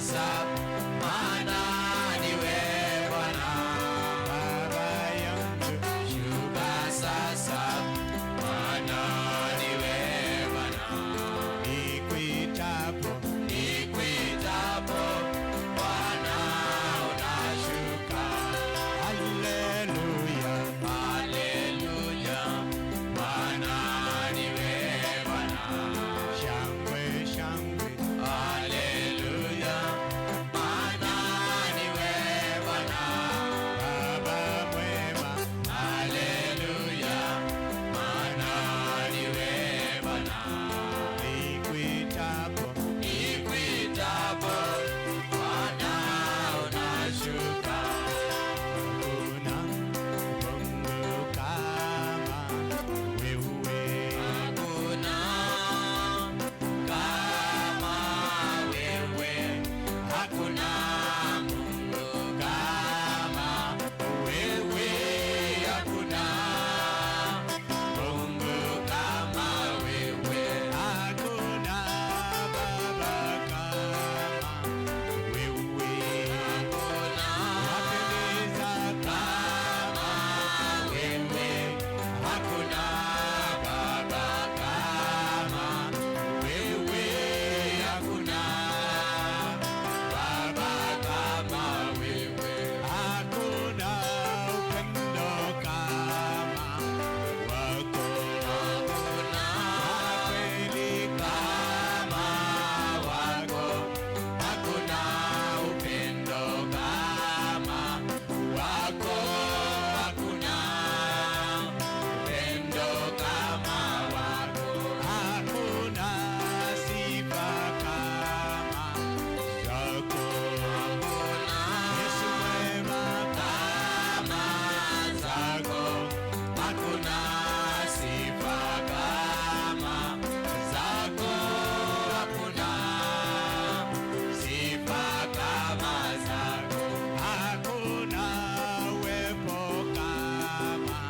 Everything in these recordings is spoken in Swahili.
sasa, maana niwe Bwana. Baba yangu, shuka sasa, maana niwe Bwana. Nikuitapo Bwana unashuka. Haleluya, haleluya, Bwana niwe Bwana. Shangwe, shangwe, haleluya, Bwana niwe Bwana. Baba mwema, haleluya, Bwana niwe Bwana. Nikuitapo Bwana unashuka. Hakuna Mungu kama wewe, hakuna kama wewe, hakuna Mungu kama wewe, hakuna Mungu kama wewe, hakuna Baba kama wewe, hakuna wapendeza kama wewe, hakuna Baba kama wewe, hakuna Baba kama wewe, hakuna upendo kama wako, hakuna kweli kama wako, hakuna upendo kama wako, hakuna upendo kama wako, hakuna sifa kama zako, hakuna Yesu mwema kama zako, hakuna sifa kama zako, hakuna sifa kama zako, hakuna uwepo kama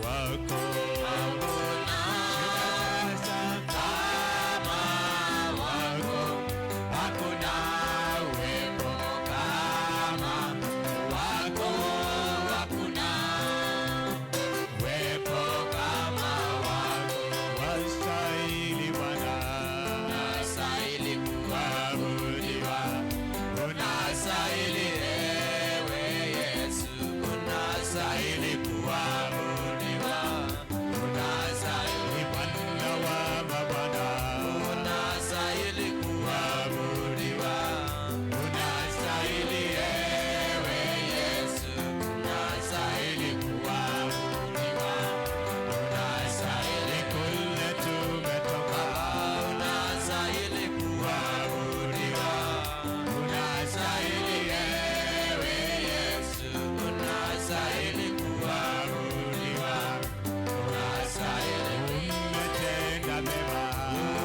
wako, hakuna kama wako, hakuna uwepo kama wako, hakuna uwepo kama wako. Wastahili Bwana, unastahili kuabudiwa, unastahili ewe Yesu, unastahili kuabudiwa, unastahili Bwana wa mabwana, unastahili kuabudiwa, unastahili ewe Yesu, unastahili kuabudiwa, unastahili kule tumetoka, unastahili kuabudiwa, unastahili ewe Yesu, unastahili kuabudiwa, unastahili umetenda mema,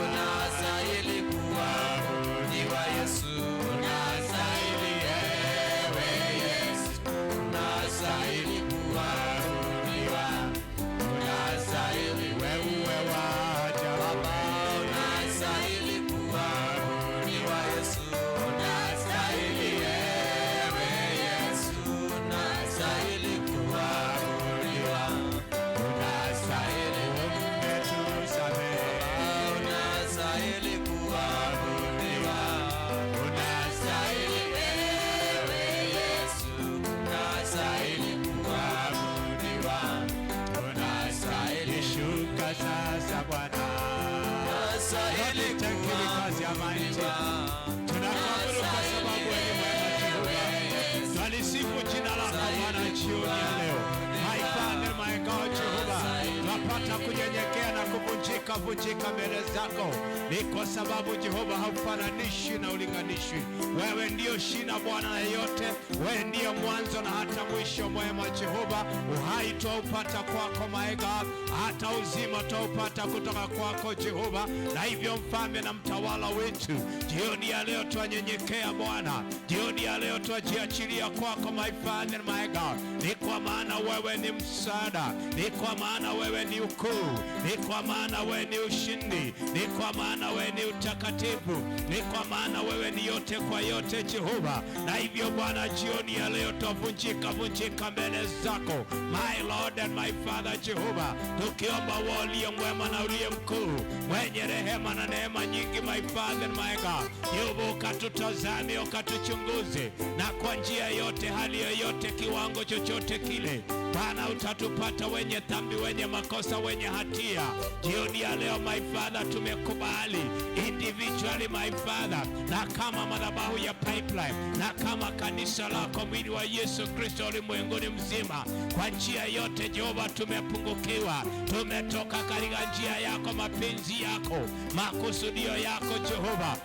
unastahili kuabudiwa Yesu, unastahili ewe Yesu, unastahili kuabudiwa, unastahili wewe waja Baba, unastahili kuabudiwa Yesu, unastahili ewe Yesu, unastahili kuabudiwa, unastahili umetusamehe, unastahili kuabudiwa, unastahili ewe Yesu, unastahili kuabudiwa, unastahili shuka sasa Bwana, unastahili kuabudiwa, tunakuabudu kwa sababu wewe ni mwema Jehova. Twalisifu jina lako Bwana jioni ya leo. My Father, my God Jehova, tunapata kunyenyekea na kuvunjika mbele zako, ni kwa sababu Jehova haufananishi na ulinganishwi. Wewe ndio shina Bwana na yote, wewe ndio mwanzo na hata mwisho mwema Jehova. Uhai twaupata kwako my God, hata uzima twaupata kutoka kwako Jehova. Na hivyo mfalme na mtawala wetu, jioni ya leo twanyenyekea Bwana, jioni ya leo twajiachilia kwako my Father, my God. Ni kwa maana wewe ni msaada, ni kwa maana wewe ni ukuu, ni kwa maana wewe wewe ni ushindi, ni kwa maana wewe ni utakatifu, ni kwa maana wewe ni yote kwa yote Jehova. Na hivyo Bwana, jioni ya leo tuvunjika mbele zako, my Lord and my Father Jehova, tukiomba wewe uliye mwema na uliye mkuu, mwenye rehema na neema nyingi, my Father and my God, Yehova, ukatutazame, ukatuchunguze, na kwa njia yote, hali yoyote, kiwango chochote kile Bwana, utatupata wenye dhambi, wenye makosa, wenye hatia. Jioni ya leo my Father, tumekubali individually my Father, na kama madhabahu ya Pipeline, na kama kanisa lako, mwili wa Yesu Kristo ulimwenguni mzima, kwa njia yote Jehova tumepungukiwa, tumetoka katika njia yako, mapenzi yako, makusudio yako Jehova.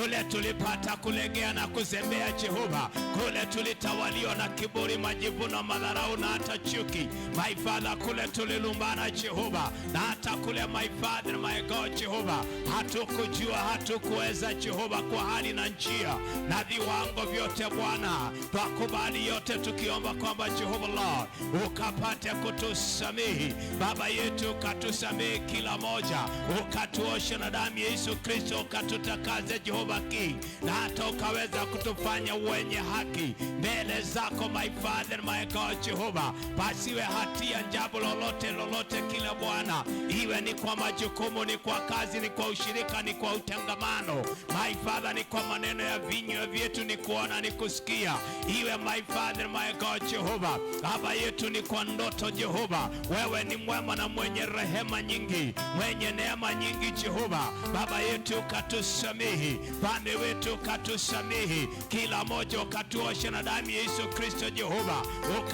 Kule tulipata kulegea na kuzembea Jehova, kule tulitawaliwa na kiburi, majivuno, madharau na hata chuki my Father, kule tulilumbana Jehova, na hata kule my Father my God Jehova, hatukujua, hatukuweza Jehova, kwa hali na njia na viwango vyote Bwana, twakubali yote tukiomba kwamba Jehova Lord ukapate kutusamehe Baba yetu, ukatusamehe kila moja, ukatuosha na damu ya Yesu Kristo, ukatutakaze Jehova King, na hata ukaweza kutufanya wenye haki mbele zako my Father my God Jehova. Pasiwe hatia jambo lolote kila Bwana, iwe ni kwa majukumu, ni kwa kazi, ni kwa ushirika, ni kwa utangamano my Father, ni kwa maneno ya vinywa vyetu, ni kuona, ni kusikia, iwe my Father my God Jehova. Baba yetu, ni kwa ndoto Jehova, wewe ni mwema na mwenye rehema nyingi, mwenye neema nyingi Jehova. Baba yetu, ukatusamehe, pande wetu ukatusamehe, kila moja ukatuosha na damu ya Yesu Kristo Jehova,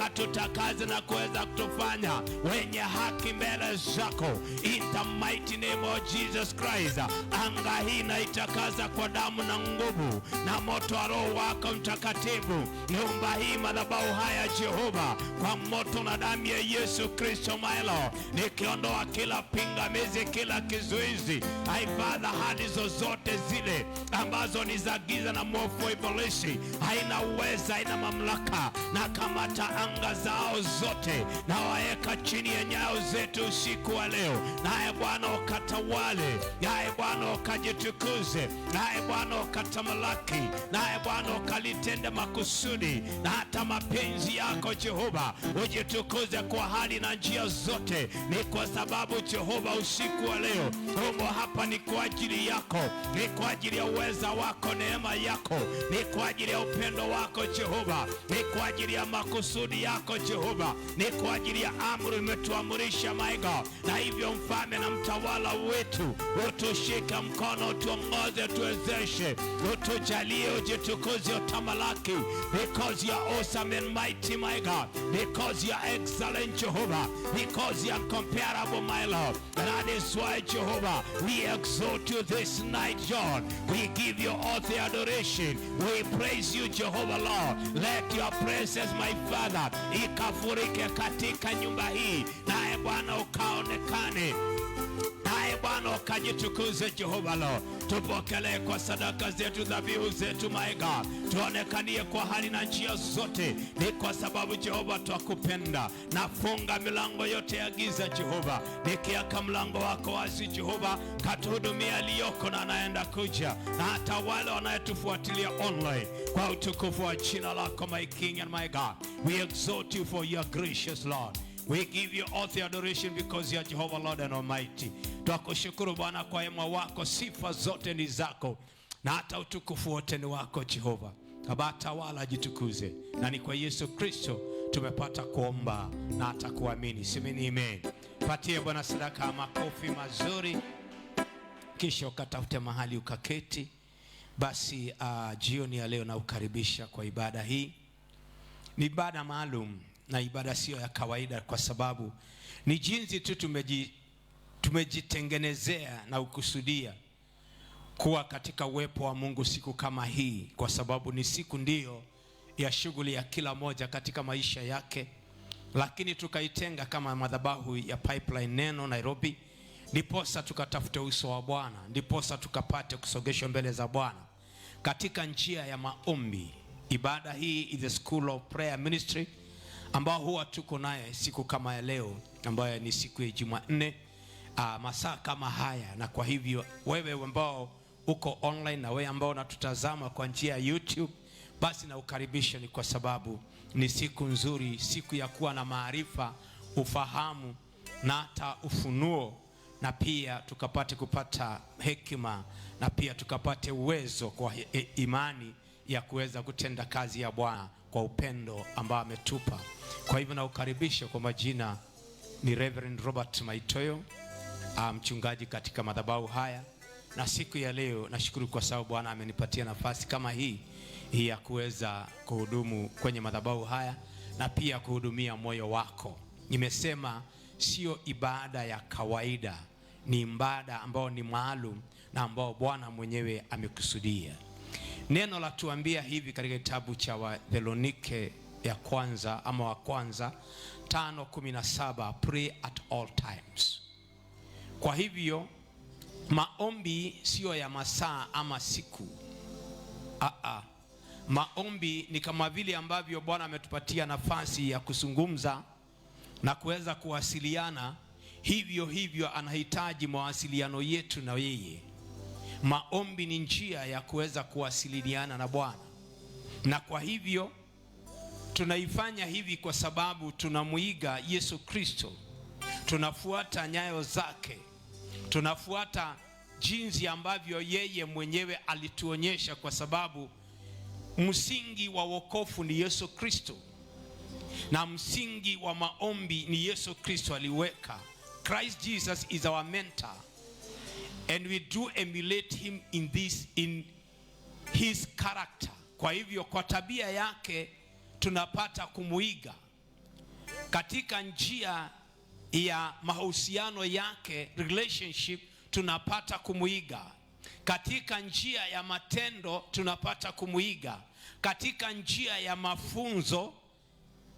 ukatutakaza na kuweza kutufanya wenye haki mbele zako, in the mighty name of Jesus Christ. Anga hii na itakaza kwa damu na nguvu na moto wa Roho wako Mtakatifu. Nyumba hii, madhabahu haya Jehova, kwa moto na damu ya Yesu Kristo my Lord, nikiondoa kila pingamizi, kila kizuizi my Father, hadi zozote zile ambazo ni za giza na mwovu ibilisi, haina uweza, haina mamlaka, na kamata anga zao zote na waeka chini ya nyayo zetu usiku wa leo. Naye Bwana ukatawale, naye Bwana ukajitukuze, naye Bwana ukatamalaki, naye Bwana ukalitende makusudi na hata mapenzi yako Jehova. Ujitukuze kwa hali na njia zote, ni kwa sababu Jehova usiku wa leo humo hapa ni kwa ajili yako, ni kwa ajili ya uweza wako, neema yako, ni kwa ajili ya upendo wako Jehova, ni kwa ajili ya makusudi yako Jehova, ni kwa ajili ya amri umetuamurisha my God. Na hivyo mfalme na mtawala wetu, utushika mkono, utuongoze, tuwezeshe, utujalie, ujitukuze, utamalaki, because you are awesome and mighty my God, because you are excellent Jehovah, because you are incomparable my Lord. And that is why Jehovah, we exalt you this night John, we give you all the adoration, we praise you Jehovah Lord. Let your presence my Father ikafurike katika nyumba hii, naye Bwana ukaonekane, naye Bwana ukajitukuze Jehova Lord. Tupokelee kwa sadaka zetu, dhabihu zetu my God, tuonekanie kwa hali na njia zote, ni kwa sababu Jehova twakupenda. Nafunga milango yote ya giza Jehova, nikiaka mlango wako wazi Jehova, katuhudumia aliyoko na anaenda kuja, na hata wale wanayetufuatilia online, kwa utukufu wa jina lako my King and my God. We exalt you for your gracious Lord. We give you all the adoration because you are Jehovah Lord and Almighty. Twakushukuru Bwana kwa wema wako, sifa zote ni zako, na hata utukufu wote ni wako Jehova. Kabata wala jitukuze, na ni kwa Yesu Kristo tumepata kuomba na hata kuamini. Semeni amen. Patie Bwana sadaka makofi mazuri, kisha ukatafute mahali ukaketi. Basi jioni ya leo na ukaribisha kwa ibada hii. Ni ibada maalum na ibada sio ya kawaida, kwa sababu ni jinsi tu tumejitengenezea na ukusudia kuwa katika uwepo wa Mungu siku kama hii, kwa sababu ni siku ndiyo ya shughuli ya kila moja katika maisha yake, lakini tukaitenga kama madhabahu ya Pipeline Neno Nairobi, ndiposa tukatafute uso wa Bwana, ndiposa tukapate kusogeshwa mbele za Bwana katika njia ya maombi. Ibada hii is the School of Prayer Ministry, ambao huwa tuko naye siku kama ya leo, ambayo ni siku ya Jumanne, masaa kama haya, na kwa hivyo wewe ambao uko online na wewe ambao unatutazama kwa njia ya YouTube, basi na ukaribisha, ni kwa sababu ni siku nzuri, siku ya kuwa na maarifa, ufahamu na hata ufunuo, na pia tukapate kupata hekima, na pia tukapate uwezo kwa imani ya kuweza kutenda kazi ya Bwana kwa upendo ambao ametupa. Kwa hivyo na ukaribisha. Kwa majina ni Reverend Robert Maitoyo, mchungaji katika madhabahu haya, na siku ya leo nashukuru kwa sababu Bwana amenipatia nafasi kama hii ya kuweza kuhudumu kwenye madhabahu haya na pia kuhudumia moyo wako. Nimesema sio ibada ya kawaida, ni ibada ambao ni maalum na ambao Bwana mwenyewe amekusudia. Neno la tuambia hivi katika kitabu cha Wathesalonike ya kwanza ama wa kwanza 5:17, pray at all times. Kwa hivyo maombi sio ya masaa ama siku. Maombi ni kama vile ambavyo Bwana ametupatia nafasi ya kuzungumza na kuweza kuwasiliana, hivyo hivyo anahitaji mawasiliano yetu na yeye. Maombi ni njia ya kuweza kuwasiliana na Bwana, na kwa hivyo tunaifanya hivi kwa sababu tunamuiga Yesu Kristo, tunafuata nyayo zake, tunafuata jinsi ambavyo yeye mwenyewe alituonyesha, kwa sababu msingi wa wokovu ni Yesu Kristo na msingi wa maombi ni Yesu Kristo aliweka. Christ Jesus is our mentor, and we do emulate him in his character. Kwa hivyo kwa tabia yake tunapata kumuiga, katika njia ya mahusiano yake, relationship, tunapata kumuiga, katika njia ya matendo tunapata kumuiga, katika njia ya mafunzo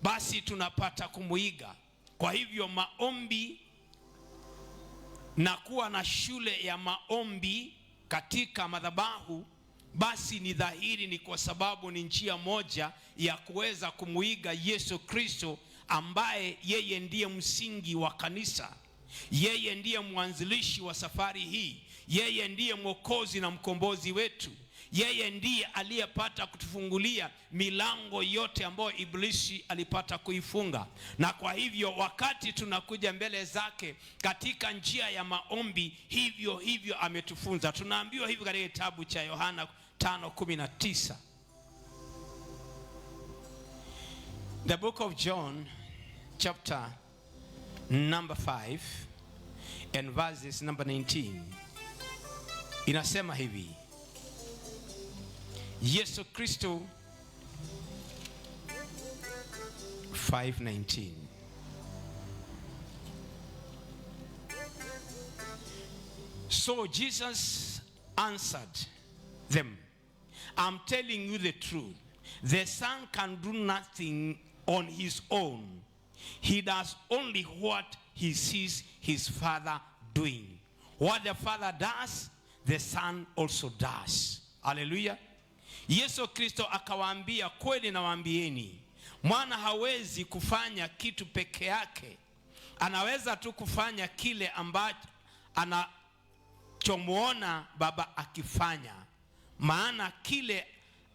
basi tunapata kumuiga. Kwa hivyo maombi na kuwa na shule ya maombi katika madhabahu, basi ni dhahiri ni kwa sababu ni njia moja ya kuweza kumuiga Yesu Kristo, ambaye yeye ndiye msingi wa kanisa, yeye ndiye mwanzilishi wa safari hii, yeye ndiye mwokozi na mkombozi wetu, yeye ndiye aliyepata kutufungulia milango yote ambayo Iblisi alipata kuifunga. Na kwa hivyo wakati tunakuja mbele zake katika njia ya maombi, hivyo hivyo ametufunza. Tunaambiwa hivyo katika kitabu cha Yohana 5:19. The book of John chapter number 5 and verses number 19 inasema hivi. Yesu Kristo 5:19. So Jesus answered them, I'm telling you the truth. The Son can do nothing on his own. He does only what he sees his Father doing. What the Father does, the Son also does. Hallelujah. Yesu Kristo akawaambia, kweli nawaambieni, mwana hawezi kufanya kitu peke yake. Anaweza tu kufanya kile ambacho anachomuona Baba akifanya, maana kile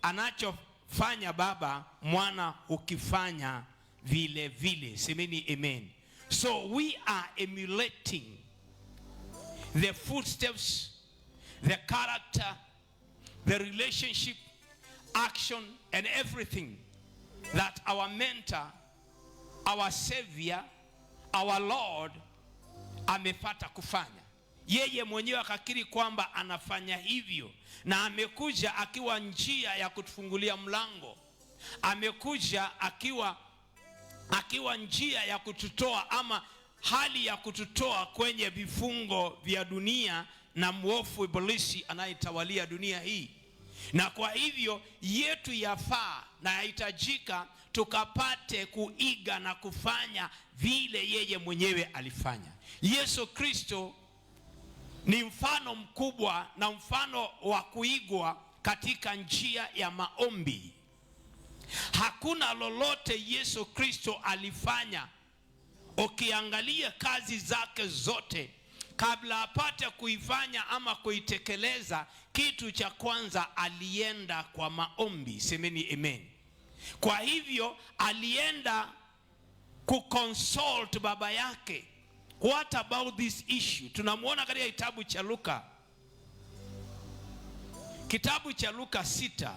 anachofanya Baba, mwana ukifanya vile vile. Semeni amen. So we are emulating the footsteps, the character, the relationship, action and everything that our mentor, our Savior, our Lord amepata kufanya. Yeye mwenyewe akakiri kwamba anafanya hivyo, na amekuja akiwa njia ya kutufungulia mlango. Amekuja akiwa njia ya kututoa ama hali ya kututoa kwenye vifungo vya dunia na mwovu Iblisi anayetawalia dunia hii. Na kwa hivyo yetu yafaa na yahitajika tukapate kuiga na kufanya vile yeye mwenyewe alifanya. Yesu Kristo ni mfano mkubwa na mfano wa kuigwa katika njia ya maombi. Hakuna lolote Yesu Kristo alifanya, ukiangalia kazi zake zote, kabla apate kuifanya ama kuitekeleza, kitu cha kwanza alienda kwa maombi. Semeni amen. Kwa hivyo alienda kuconsult baba yake. What about this issue? Tunamuona katika kitabu cha Luka. Kitabu cha Luka 6.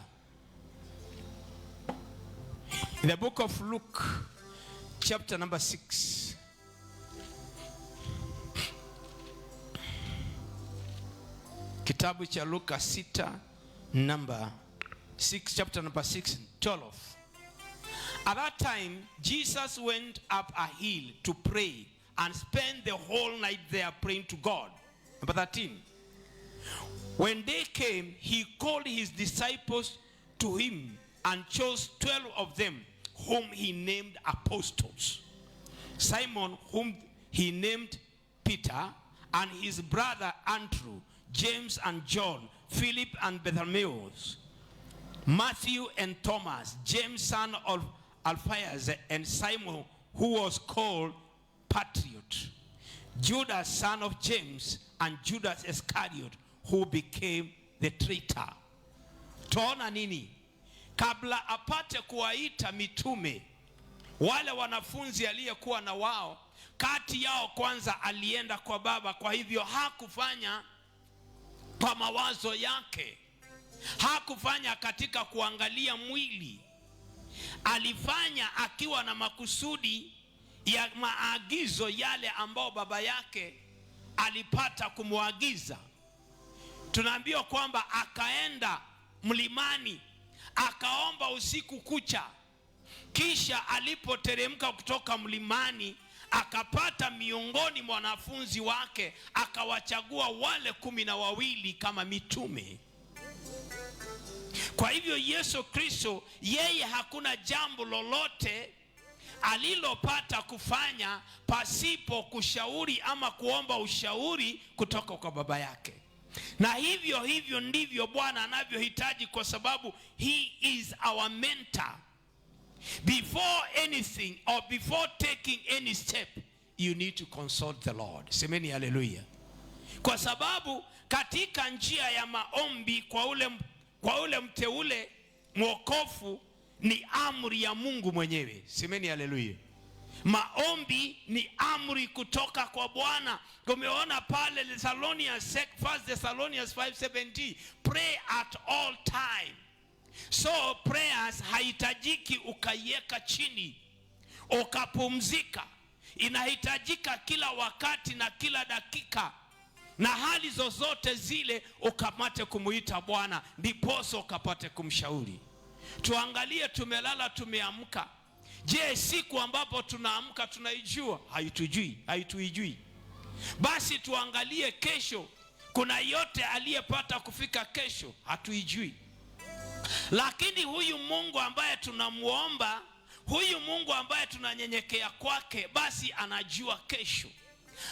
In the book of Luke, chapter number 6. Kitabu cha Luka 6, number 6, chapter number 6, 12. At that time, Jesus went up a hill to pray and spent the whole night there praying to God. Number 13. When day came, he called his disciples to him and chose 12 of them, whom he named apostles. Simon, whom he named Peter, and his brother Andrew, James and John, Philip and Bartholomew, Matthew and Thomas, James son of Alphaeus, and Simon, who was called Patriot, Judas son of James, and Judas Iscariot, who became the traitor. Tuona nini? Kabla apate kuwaita mitume, wale wanafunzi aliyekuwa na wao, kati yao kwanza alienda kwa baba. Kwa hivyo hakufanya kwa mawazo yake, hakufanya katika kuangalia mwili. Alifanya akiwa na makusudi ya maagizo yale ambao baba yake alipata kumwagiza. Tunaambiwa kwamba akaenda mlimani, akaomba usiku kucha. Kisha alipoteremka kutoka mlimani, akapata miongoni mwa wanafunzi wake, akawachagua wale 12 kama mitume. Kwa hivyo Yesu Kristo, yeye hakuna jambo lolote alilopata kufanya pasipo kushauri ama kuomba ushauri kutoka kwa baba yake. Na hivyo ndivyo Bwana anavyohitaji, kwa sababu he is our mentor. Before anything or before taking any step, you need to consult the Lord. Semeni haleluya. Kwa sababu katika njia ya maombi kwa ule mteule mwokofu ni amri ya Mungu mwenyewe. Semeni haleluya. Maombi ni amri kutoka kwa Bwana. Tumeona pale First Thessalonians 5:17, pray at all time. So prayers haitajiki ukaiweka chini ukapumzika. Inahitajika kila wakati na kila dakika, na hali zozote zile ukamate kumuita Bwana, ndiposo ukapate kumshauri. Tuangalie, tumelala tumeamka. Je, siku ambapo tunaamka tunaijua? Haituijui. Basi tuangalie kesho. Kuna yote aliyepata kufika kesho? Hatuijui. Lakini huyu Mungu ambaye tunamuomba, huyu Mungu ambaye tunanyenyekea kwake, basi anajua kesho.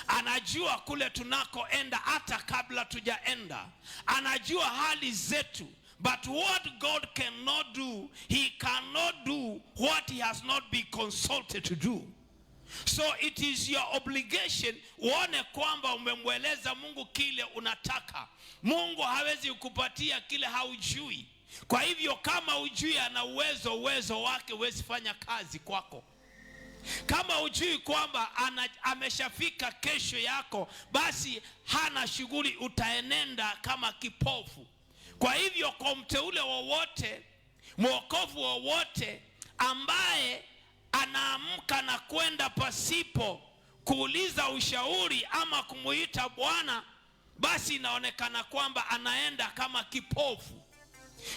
Anajua kule tunakoenda hata kabla tujaenda. Anajua hali zetu. But what God cannot do, he cannot do what he has not been consulted to do. So it is your obligation uone kwamba umemweleza Mungu kile unataka. Mungu hawezi kukupatia kile haujui. Kwa hivyo kama ujui ana uwezo wake huwezi fanya kazi kwako. Kama ujui kwamba ameshafika kesho yako, basi hana shughuli, utaenenda kama kipofu. Kwa hivyo kwa mteule wowote, mwokovu wowote ambaye anaamka na kwenda pasipo kuuliza ushauri ama kumuita Bwana, basi inaonekana kwamba anaenda kama kipofu.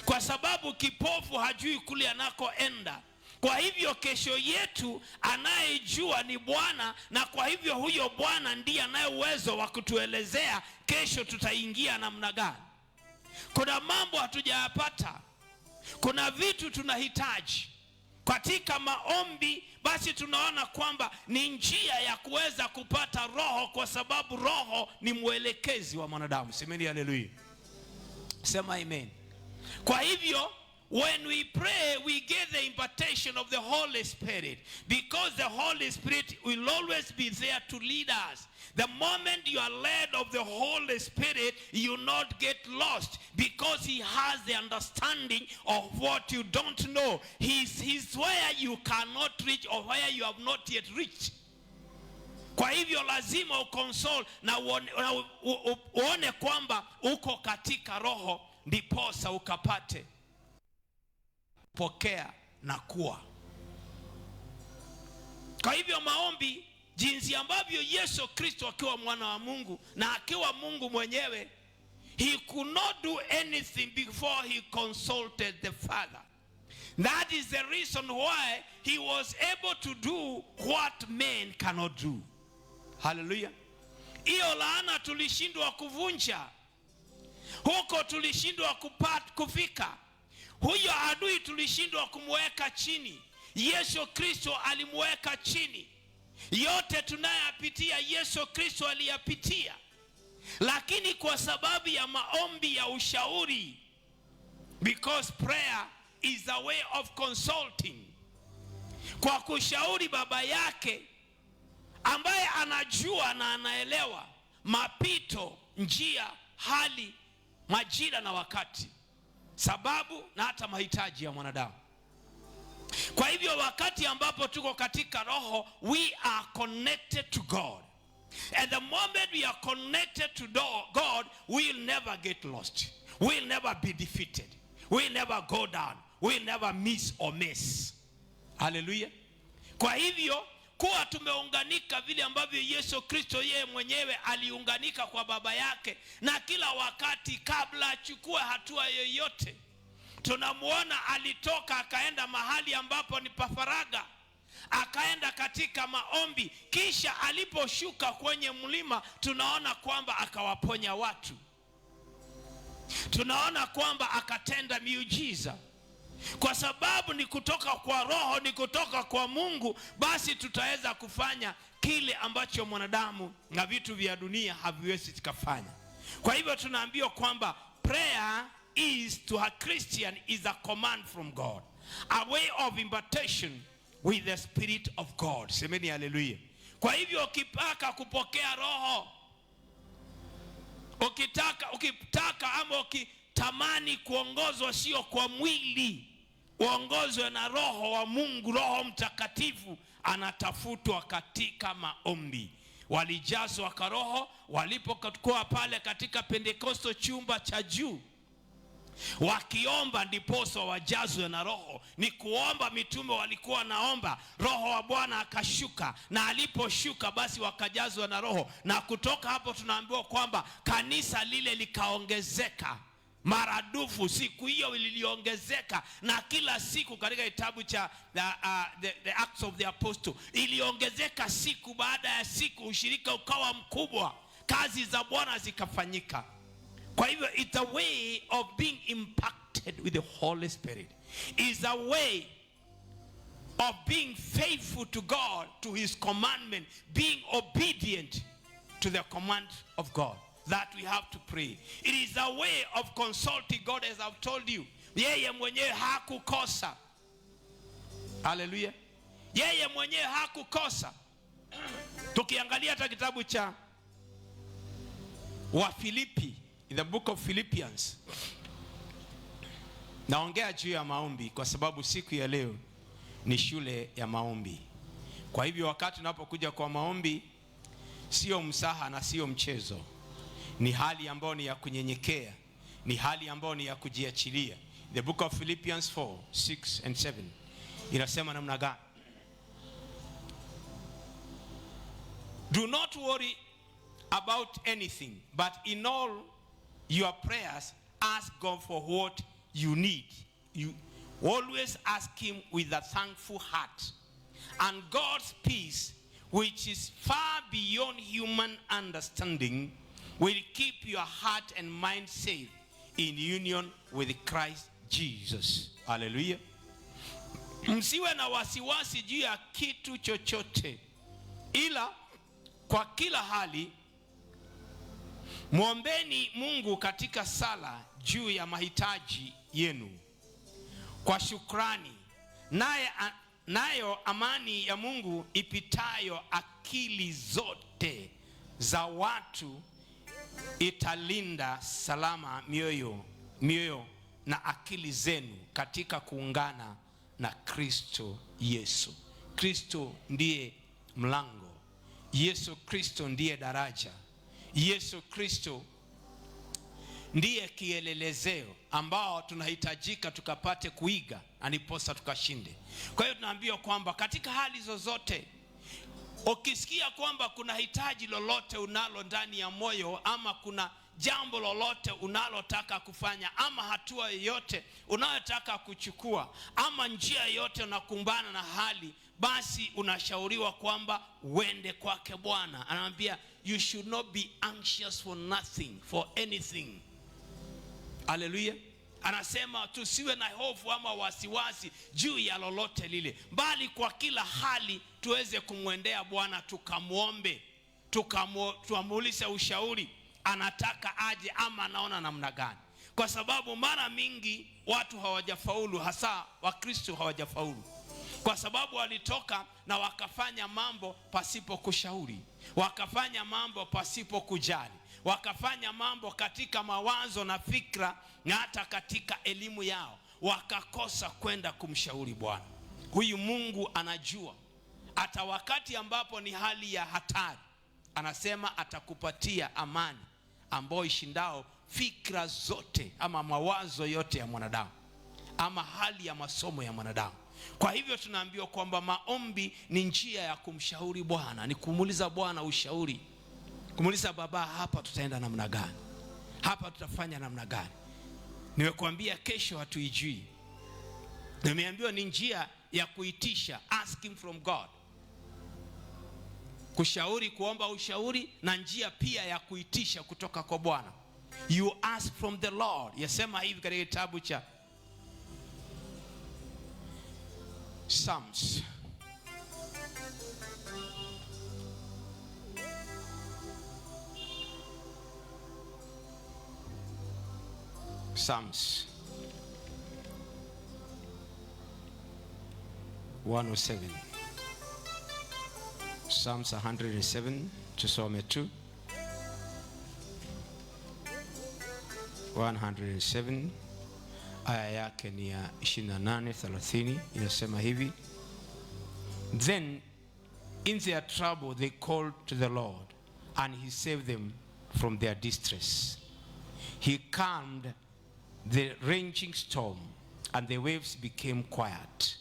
Kwa sababu kipofu hajui kule anakoenda. Kwa hivyo kesho yetu anayejua ni Bwana, na kwa hivyo huyo Bwana ndiye anaye uwezo wa kutuelezea kesho tutaingia namna gani. Kuna mambo hatujayapata, kuna vitu tunahitaji katika maombi. Basi tunaona kwamba ni njia ya kuweza kupata roho, kwa sababu roho ni mwelekezi wa mwanadamu. Semeni haleluya. Sema amen. Kwa hivyo when we pray, we get the impartation of the Holy Spirit, because the Holy Spirit will always be there to lead us. The moment you are led of the Holy Spirit, you will not get lost, because he has the understanding of what you don't know. He's where you cannot reach, or where you have not yet reached. Kwa hivyo lazima ukonsole na uone kwamba uko katika roho, ndiposa ukapate pokea na kuwa. Kwa hivyo maombi, jinsi ambavyo Yesu Kristo akiwa mwana wa Mungu na akiwa Mungu mwenyewe, he could not do anything before he consulted the Father. That is the reason why he was able to do what men cannot do. Hallelujah. Iyo laana tulishindwa kuvunja, huko tulishindwa kufika. Huyo adui tulishindwa kumweka chini, Yesu Kristo alimweka chini. Yote tunayapitia Yesu Kristo aliyapitia. Lakini kwa sababu ya maombi ya ushauri, because prayer is a way of consulting, kwa kushauri baba yake ambaye anajua na anaelewa mapito, njia, hali, majira na wakati, sababu na hata mahitaji ya mwanadamu. Kwa hivyo wakati ambapo tuko katika roho, we are connected to God. And the moment we are connected to God, we will never get lost. We will never be defeated. We will never go down. We will never miss or miss. Hallelujah. Kwa hivyo kuwa tumeunganika vile ambavyo Yesu Kristo yeye mwenyewe aliunganika kwa baba yake, na kila wakati kabla achukue hatua yoyote, tunamuona alitoka akaenda mahali ambapo ni pafaraga, akaenda katika maombi, kisha aliposhuka kwenye mlima tunaona kwamba akawaponya watu, tunaona kwamba akatenda miujiza. Kwa sababu ni kutoka kwa roho, ni kutoka kwa Mungu, basi tutaweza kufanya kile ambacho mwanadamu na vitu vya dunia haviwezi kufanya. Kwa hivyo tunaambiwa kwamba prayer is to a Christian is a command from God, a way of impartation with the Spirit of God. Semeni haleluya. Kwa hivyo ukitaka kupokea roho, ukitaka ama ukitamani kuongozwa sio kwa mwili, uongozwe na roho wa Mungu, Roho Mtakatifu, anatafutwa katika maombi. Walijazwa kwa roho walipokuwa pale katika Pentekosto, chumba cha juu, wakiomba ndiposa wajazwe na roho. Ni kuomba mitume walikuwa naomba, roho wa Bwana akashuka, na aliposhuka basi wakajazwa na roho. Na kutoka hapo tunaambiwa kwamba kanisa lile likaongezeka maradufu. Siku hiyo iliongezeka, na kila siku katika kitabu cha the Acts of the Apostle iliongezeka siku baada ya siku, ushirika ukawa mkubwa, kazi za Bwana zikafanyika. Kwa hivyo it's a way of being impacted with the Holy Spirit. It's a way of being faithful to God, to his commandment, being obedient to the command of God, that we have to pray. It is a way of consulting God, as I've told you. Yeye mwenyewe hakukosa. Hallelujah. Yeye mwenyewe hakukosa. Tukiangalia hata kitabu cha Wafilipi, in the book of Philippians. Naongea juu ya maombi kwa sababu siku ya leo ni shule ya maombi. Kwa hivyo wakati unapokuja kwa maombi, sio msaha na sio mchezo. Ni hali ambayo ni ya kunyenyekea, ni hali ambayo ni ya kujiachilia. The book of Philippians 4, 6 and 7 inasema namna gani? Do not worry about anything, but in all your prayers ask God for what you need. You always ask him with a thankful heart, and God's peace, which is far beyond human understanding, will keep your heart and mind safe in union with Christ Jesus. Hallelujah. Msiwe na wasiwasi juu ya kitu chochote, ila kwa kila hali muombeni Mungu katika sala juu ya mahitaji yenu, kwa shukrani, nayo amani ya Mungu ipitayo akili zote za watu italinda salama mioyo na akili zenu katika kuungana na Kristo Yesu. Kristo ndiye mlango. Yesu Kristo ndiye daraja. Yesu Kristo ndiye kielelezeo ambao tunahitajika tukapate kuiga, aniposa tukashinde. Kwa hiyo tunaambiwa kwamba katika hali zozote, ukisikia kwamba kuna hitaji lolote unalo ndani ya moyo, ama kuna jambo lolote unalotaka kufanya, ama hatua yoyote unayotaka kuchukua, ama njia yote unakumbana na hali, basi unashauriwa kwamba uende kwake Bwana. Anamwambia you should not be anxious for nothing, for anything. Haleluya. Anasema tusiwe na hofu ama wasiwasi juu ya lolote lile, bali kwa kila hali tuweze kumwendea Bwana, tukamuombe, tuamuulize ushauri, anataka aje ama anaona namna gani. Kwa sababu mara mingi watu hawajafaulu, hasa Wakristo hawajafaulu, kwa sababu walitoka na wakafanya mambo pasipo kushauri, wakafanya mambo pasipo kujali, wakafanya mambo katika mawazo na fikra na hata katika elimu yao, wakakosa kwenda kumshauri Bwana. Huyu Mungu anajua hata wakati ambapo ni hali ya hatari, anasema atakupatia amani ambayo ishindao fikra zote ama mawazo yote ya mwanadamu ama hali ya masomo ya mwanadamu. Kwa hivyo tunaambiwa kwamba maombi ni njia ya kumshauri Bwana, ni kumuuliza Bwana ushauri, kumuuliza Baba, hapa tutaenda namna gani, hapa tutafanya namna gani. Nimekuambia kesho hatuijui. Nimeambiwa ni njia ya kuitisha, asking from God, kushauri, kuomba ushauri, na njia pia ya kuitisha kutoka kwa Bwana. You ask from the Lord. Yasema hivi katika kitabu cha Psalms. Psalms 107. Psalms 107, tusome tu. 107 aya yake ni ya 28-30, inasema hivi: Then in their trouble they called to the Lord, and he saved them from their distress. He calmed the raging storm, and the waves became quiet.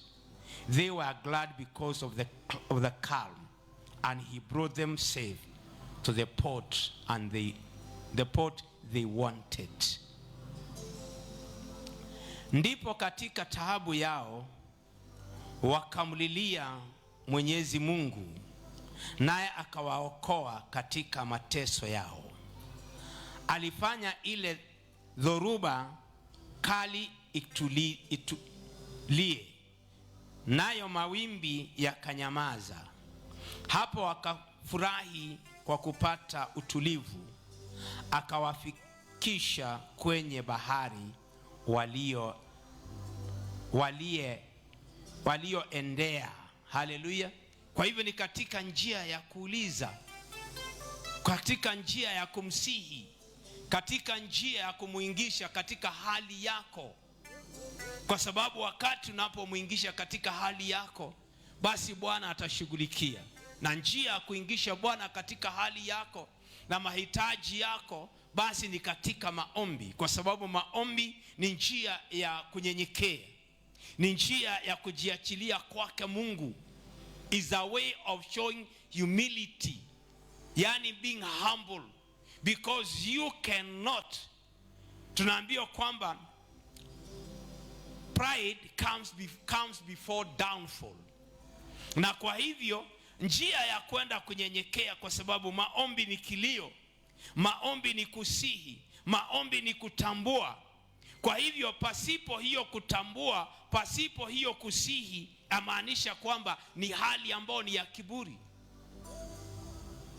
They were glad because of the calm, and he brought them safe to the port, and the port they wanted. Ndipo katika taabu yao wakamlilia Mwenyezi Mungu, naye akawaokoa katika mateso yao. Alifanya ile dhoruba kali itulie, nayo mawimbi yakanyamaza. Hapo wakafurahi kwa kupata utulivu, akawafikisha kwenye bahari walioendea. Haleluya. Kwa hivyo ni katika njia ya kuuliza, katika njia ya kumsihi, katika njia ya kumuingisha katika hali yako, kwa sababu wakati unapomuingisha katika hali yako, basi Bwana atashughulikia. Na njia ya kuingisha Bwana katika hali yako na mahitaji yako, basi ni katika maombi, kwa sababu maombi ni njia ya kunyenyekea, ni njia ya kujiachilia kwake Mungu. Is a way of showing humility, yani being humble, because you cannot. Tunaambiwa kwamba pride comes before downfall. Na kwa hivyo njia ya kwenda kunyenyekea, kwa sababu maombi ni kilio, maombi ni kusihi, maombi ni kutambua. Kwa hivyo pasipo hiyo kutambua, pasipo hiyo kusihi, amaanisha kwamba ni hali ambayo ni ya kiburi.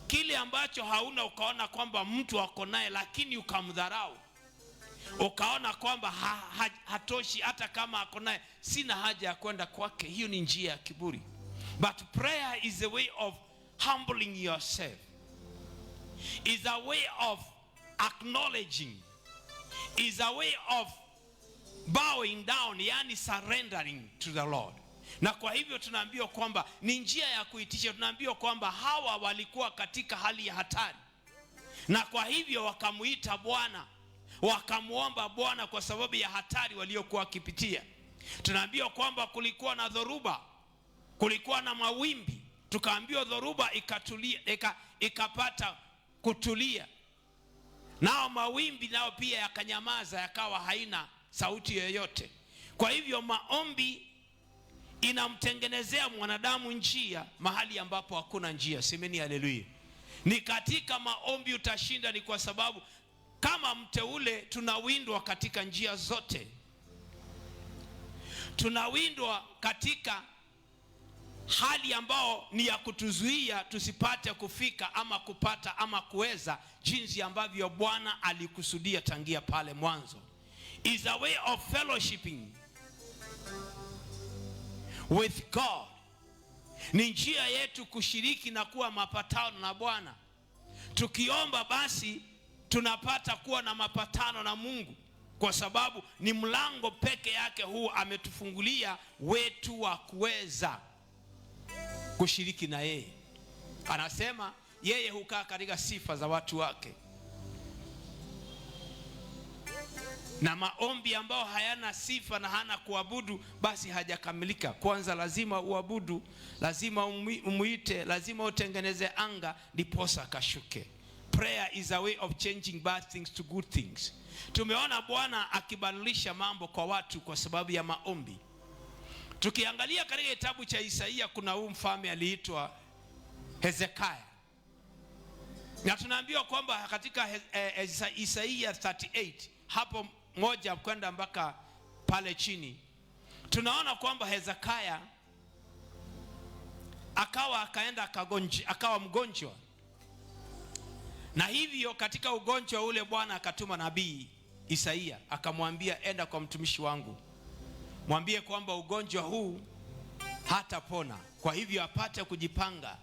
Kile ambacho hauna ukaona kwamba mtu ako naye, lakini ukamdharau. ukaona kwamba hatoshi, hata kama ako naye sina haja ya kwenda kwake, hiyo ni njia ya kiburi. But prayer is a way of humbling yourself, is a way of acknowledging, is a way of bowing down, yani surrendering to the Lord. Na kwa hivyo tunaambiwa kwamba ni njia ya kuitisha. Tunaambiwa kwamba hawa walikuwa katika hali ya hatari, na kwa hivyo wakamuita Bwana, wakamuomba Bwana kwa sababu ya hatari waliokuwa wakipitia. Tunaambiwa kwamba kulikuwa na dhoruba, kulikuwa na mawimbi. Tukaambiwa dhoruba ikatulia, ikapata kutulia, nao mawimbi nao pia yakanyamaza, yakawa haina sauti yoyote. Kwa hivyo maombi inamtengenezea mwanadamu njia mahali ambapo hakuna njia. Semeni haleluya. Ni katika maombi utashinda, ni kwa sababu kama mteule tunawindwa katika njia zote. Tunawindwa katika hali ambao ni ya kutuzuia tusipate kufika ama kupata ama kuweza jinsi ambavyo Bwana alikusudia tangia pale mwanzo. Is a way of fellowshipping with God. Ni njia yetu kushiriki na kuwa mapatano na Bwana. Tukiomba basi tunapata kuwa na mapatano na Mungu, kwa sababu ni mlango peke yake huu ametufungulia wetu wa kuweza kushiriki na yeye. Anasema yeye hukaa katika sifa za watu wake. Na maombi ambao hayana sifa na hana kuabudu basi hajakamilika. Kwanza lazima uabudu, lazima umuite, lazima utengeneze anga ndiposa kashuke. Prayer is a way of changing bad things to good things. Tumeona Bwana akibadilisha mambo kwa watu kwa sababu ya maombi. Tukiangalia katika kitabu cha Isaia, kuna huyu mfalme aliitwa Hezekia. Na tunaambiwa kwamba katika Isaia 38 hapo moja kwenda mpaka pale chini, tunaona kwamba Hezekia akawa mgonjwa. Na hivyo katika ugonjwa ule Bwana akatuma nabii Isaia, akamwambia enda kwa mtumishi wangu, mwambie kwamba ugonjwa huu hatapona. Kwa hivyo apate kujipanga,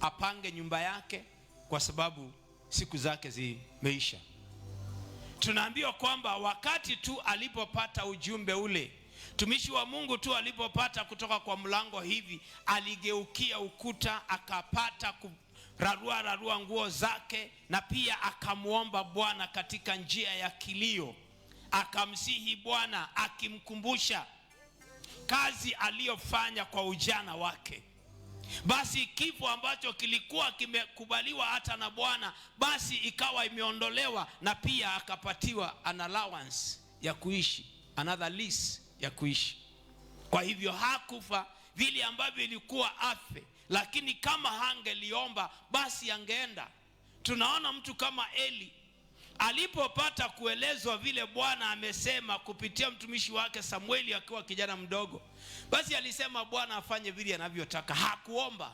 apange nyumba yake kwa sababu siku zake zimeisha. Tunaambiwa kwamba wakati tu alipopata ujumbe ule, mtumishi wa Mungu tu alipopata kutoka kwa mlango hivi, aligeukia ukuta, akapata rarua nguo zake, na pia akamuomba Bwana katika njia ya kilio. Akamsihi Bwana akimkumbusha kazi aliyofanya kwa ujana wake. Basi kifo ambacho kilikuwa kimekubaliwa hata na Bwana basi ikawa imeondolewa, na pia akapatiwa an allowance ya kuishi, another lease ya kuishi. Kwa hivyo hakufa vile ambavyo ilikuwa afe, lakini kama hangeliomba basi angeenda. Tunaona mtu kama Eli alipopata kuelezwa vile Bwana amesema kupitia mtumishi wake Samueli akiwa kijana mdogo, basi alisema Bwana afanye vile anavyotaka, hakuomba.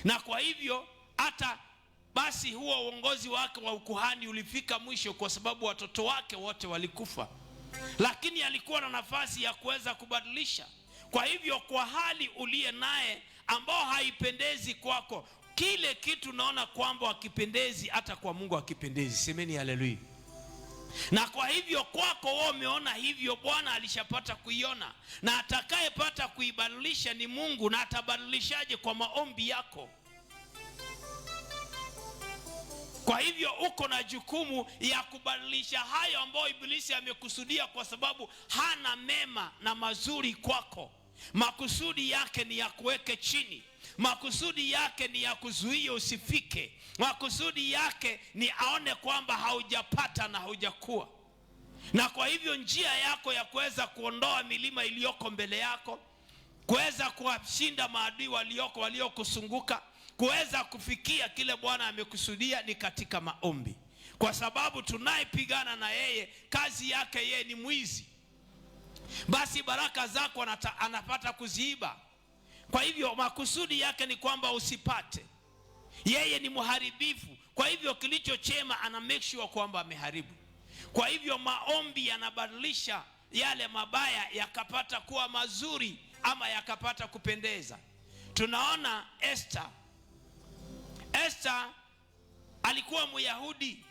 Na kwa hivyo hata basi huo uongozi wake wa ukuhani ulifika mwisho kwa sababu watoto wake wote walikufa. Lakini alikuwa na nafasi ya kuweza kubadilisha. Kwa hivyo kwa hali uliye naye ambao haipendezi kwako, kile kitu naona kwamba hakipendezi hata kwa Mungu hakipendezi. Semeni haleluya. Na kwa hivyo kwako wewe umeona hivyo, Bwana alishapata kuiona, na atakayepata kuibadilisha ni Mungu. Na atabadilishaje? Kwa maombi yako. Kwa hivyo uko na jukumu ya kubadilisha hayo ambayo ibilisi amekusudia, kwa sababu hana mema na mazuri kwako. Makusudi yake ni ya kuweke chini. Makusudi yake ni ya kuzuia usifike. Makusudi yake ni aone kwamba haujapata na haujakuwa. Na kwa hivyo njia yako ya kuweza kuondoa milima iliyoko mbele yako, kuweza kuwashinda maadui waliokusunguka, kuweza kufikia kile Bwana amekusudia ni katika maombi. Kwa sababu tunayepigana na yeye, kazi yake yeye ni mwizi. Basi baraka zako anapata kuziiba. Kwa hivyo makusudi yake ni kwamba usipate. Yeye ni mharibifu. Kwa hivyo kilicho chema ana make sure kwamba ameharibu. Kwa hivyo maombi yanabadilisha yale mabaya yakapata kuwa mazuri ama yakapata kupendeza. Tunaona Esther alikuwa Myahudi.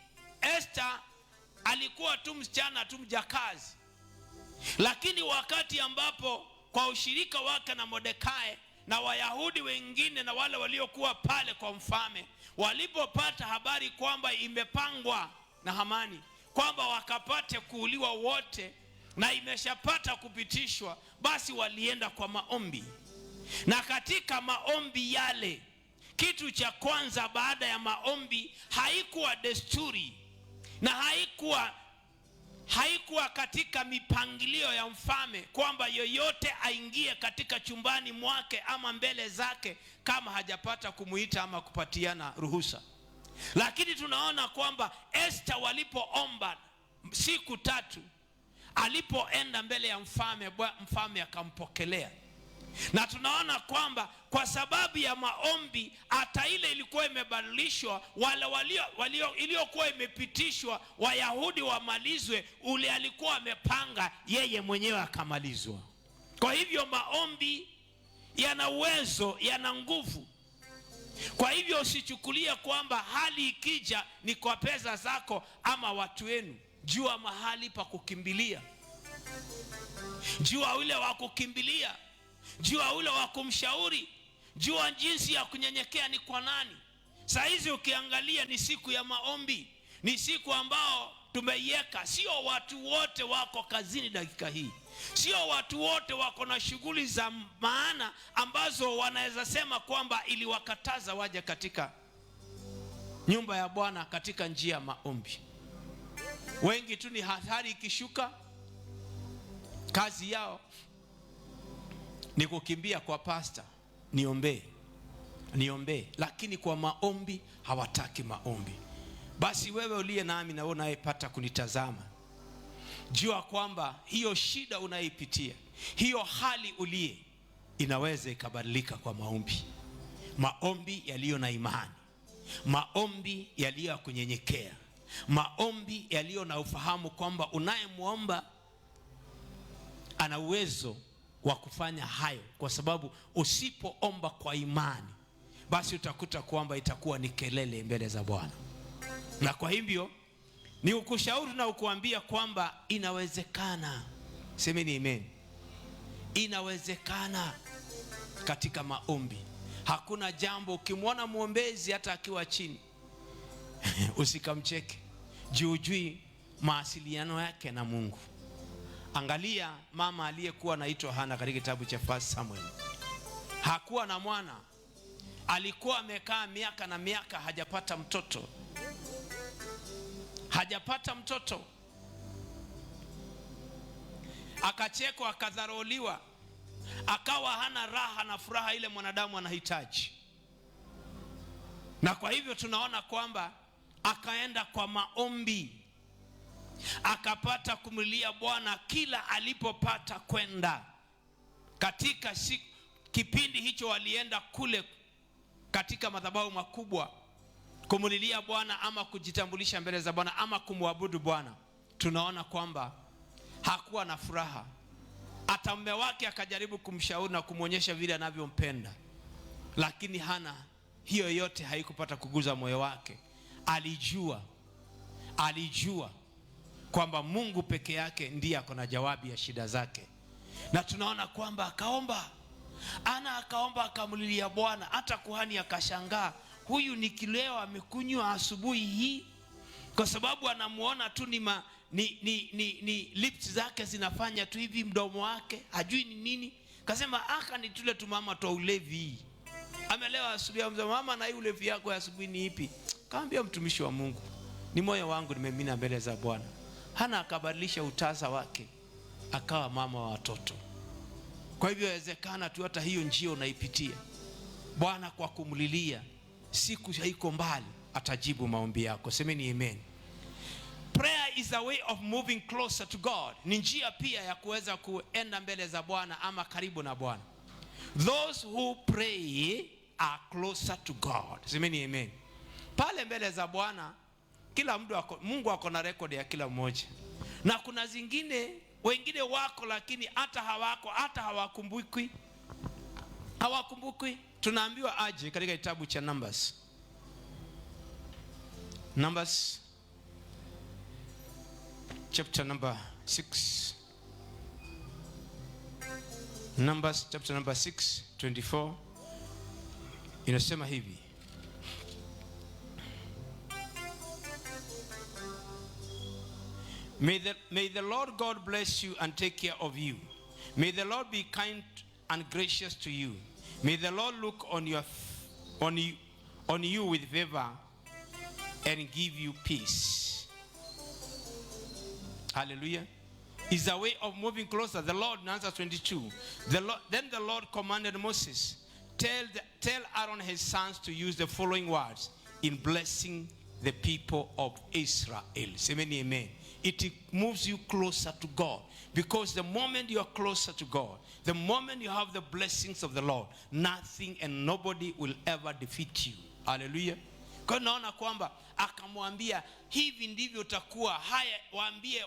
Esther alikuwa tu msichana tu mjakazi. Lakini wakati ambapo kwa ushirika wake na Mordekai na Wayahudi wengine na wale waliokuwa pale kwa mfalme, walipopata habari kwamba imepangwa na Hamani kwamba wakapate kuuliwa wote na imeshapata kupitishwa, basi walienda kwa maombi. Na katika maombi yale, kitu cha kwanza baada ya maombi, haikuwa desturi na haikuwa katika mipangilio ya mfalme kwamba yoyote aingie katika chumbani mwake ama mbele zake kama hajapata kumuita ama kupatiana ruhusa. Lakini tunaona kwamba Esther walipoomba siku 3, alipoenda mbele ya mfalme akampokelea. Na tunaona kwamba kwa sababu ya maombi, hata ile ilikuwa imebadilishwa, wale iliyokuwa imepitishwa Wayahudi wamalizwe, ule alikuwa amepanga yeye mwenyewe akamalizwa. Kwa hivyo maombi yana uwezo, yana nguvu. Kwa hivyo usichukulia kwamba hali ikija ni kwa pesa zako ama watu wenu. Jua mahali pa kukimbilia, jua ule wa kukimbilia, jua ule wa kumshauri, jua jinsi ya kunyenyekea ni kwa nani. Saa hizi ukiangalia ni siku ya maombi, ni siku ambao tumeiweka. Sio watu wote wako kazini dakika hii, sio watu wote wako na shughuli za maana ambazo wanaweza sema kwamba iliwakataza waje katika nyumba ya Bwana katika njia ya maombi. Wengi tu ni hatari ikishuka, kazi yao ni kukimbia kwa pastor, niombe, lakini kwa maombi hawataki maombi. Basi wewe uliye nami na unayepata kunitazama, jua kwamba hiyo shida unaipitia, hiyo hali uliye, inaweza ikabadilika kwa maombi. Maombi yaliyo na imani, maombi yaliyo ya kunyenyekea, maombi yaliyo na ufahamu kwamba unayemwomba ana uwezo wa kufanya hayo. Kwa sababu usipoomba kwa imani, basi utakuta kwamba itakuwa ni kelele mbele za Bwana. Na kwa hivyo ni ukushauri na ukuambia kwamba inawezekana. Semeni amen. Inawezekana katika maombi. Hakuna jambo, ukimwona muombezi hata akiwa chini usikamcheke, jujui mawasiliano yake na Mungu. Angalia mama aliyekuwa anaitwa Hana katika kitabu cha 1 Samuel. Hakuwa na mwana, alikuwa amekaa miaka na miaka hajapata mtoto. Akachekwa, akadharauliwa, akawa hana raha na furaha ile mwanadamu anahitaji. Na kwa hivyo tunaona kwamba akaenda kwa maombi, akapata kumlilia Bwana kila alipopata kwenda. Katika kipindi hicho walienda kule katika madhabahu makubwa kumlilia Bwana ama kujitambulisha mbele za Bwana ama kumwabudu Bwana. Tunaona kwamba hakuwa na furaha. Hata mume wake akajaribu kumshauri na kumwonyesha vile anavyompenda, lakini Hana, hiyo yote haikupata kuguza moyo wake. Alijua kwamba Mungu peke yake ndiye ako na jawabu ya shida zake. Na tunaona kwamba akaomba, akaomba akamlilia Bwana. Hata kuhani akashangaa, huyu ni kileo amekunywa asubuhi hii? Kwa sababu anamuona tu ni lips zake zinafanya tu hivi, mdomo wake hajui ni nini. Kasema ni tule tu mama twa ulevi. Amelewa asubuhi, mama na hii ulevi yako ya asubuhi ni ipi? Kaambia mtumishi wa Mungu, ni moyo wangu nimemina mbele za Bwana. Hana akabadilisha utaza wake, akawa mama wa watoto. Kwa hivyo inawezekana tu hata hiyo njia unaipitia, Bwana kwa kumlilia, siku haiko mbali atajibu maombi yako. Semeni amen. Prayer is a way of moving closer to God. Ni njia pia ya kuweza kuenda mbele za Bwana ama karibu na Bwana. Those who pray are closer to God. Semeni amen. Pale mbele za Bwana kila mtu Mungu ako na record ya kila mmoja. Na kuna zingine wengine wako lakini hata hawako, hata hawakumbukwi. Tunaambiwa aje katika kitabu cha Numbers chapter number 6. Numbers chapter number 6:24 inasema hivi: May the Lord God bless you and take care of you. May the Lord be kind and gracious to you. May the Lord look on you with favor and give you peace. Hallelujah. Is a way of moving closer. The Lord, in answer 22. Then the Lord commanded Moses, tell Aaron his sons to use the following words in blessing the people of Israel. Say amen. It moves you closer to God. Because the moment you are closer to God, the moment you have the blessings of the Lord, nothing and nobody will ever defeat you. Hallelujah. Kwa naona kwamba akamwambia hivi ndivyo utakuwa, haya waambie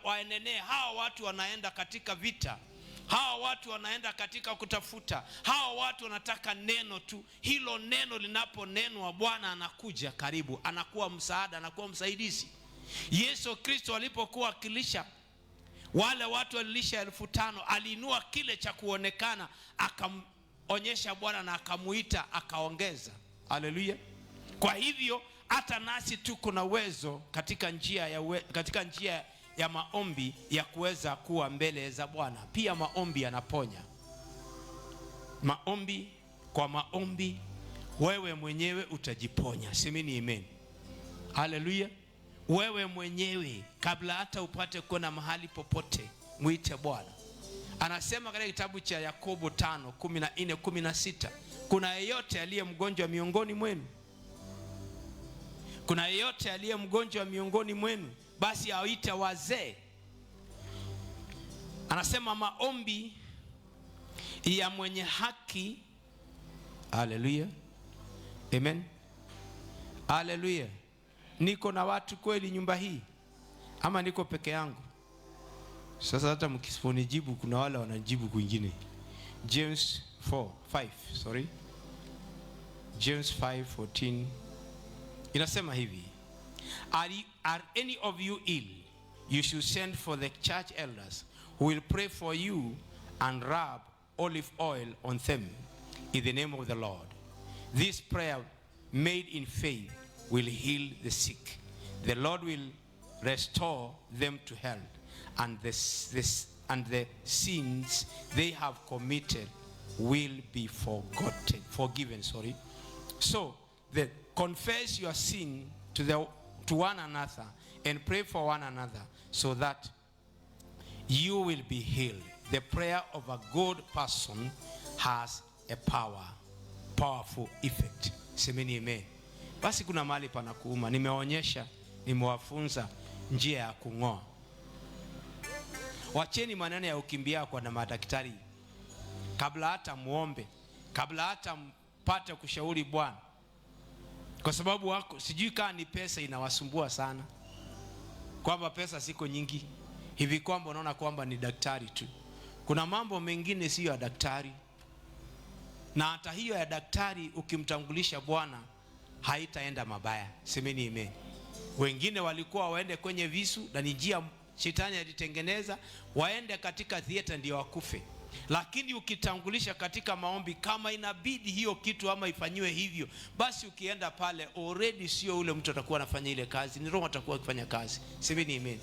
waenenee. Hawa watu wanaenda katika vita, hawa watu wanaenda katika kutafuta, hawa watu wanataka neno tu. Hilo neno linaponenwa, Bwana anakuja karibu, anakuwa msaada, anakuwa msaidizi. Yesu Kristo alipokuwa akilisha wale watu walilisha 5,000, aliinua kile cha kuonekana, akamonyesha Bwana na akamuita, akaongeza. Haleluya. Kwa hivyo hata nasi tuko na uwezo katika njia ya maombi ya kuweza kuwa mbele za Bwana. Pia maombi yanaponya. Kwa maombi wewe mwenyewe utajiponya. Semeni amen. Haleluya. Wewe mwenyewe kabla hata upate kuona mahali popote, muite Bwana. Anasema katika kitabu cha Yakobo 5:14-16, kuna yeyote aliye mgonjwa miongoni mwenu? Kuna yeyote aliye mgonjwa miongoni mwenu? Basi awaite wazee. Anasema maombi ya mwenye haki. Haleluya. Amen. Haleluya. Niko na watu kweli nyumba hii ama niko peke yangu? Sasa hata mkisiponijibu kuna wale wanajibu kwingine. James 5:14 inasema hivi: Are any of you ill? You should send for the church elders who will pray for you and rub olive oil on them in the name of the Lord. This prayer made in faith will heal the sick. The Lord will restore them to health, and the sins they have committed will be forgiven. So confess your sin to one another and pray for one another so that you will be healed. The prayer of a good person has a powerful effect. Semeni amen. Basi kuna mahali pana kuuma. Nimewafunza njia ya kung'oa. Wacheni maneno ya ukimbia kwa na madaktari. Kabla hata muombe, kabla hata mpate kushauri Bwana. Kwa sababu wako sijui kama ni pesa inawasumbua sana, kwamba pesa siko nyingi hivi kwamba unaona kwamba ni daktari tu. Kuna mambo mengine sio ya daktari, na hata hiyo ya daktari ukimtangulisha Bwana haitaenda mabaya. Semeni amen. Wengine walikuwa waende kwenye visu na njia shetani alitengeneza, waende katika theater ndio wakufe. Lakini ukitangulisha katika maombi, kama inabidi hiyo kitu ama ifanywe hivyo, basi ukienda pale already sio ule mtu atakuwa anafanya ile kazi, ni Roho atakuwa akifanya kazi. Semeni amen.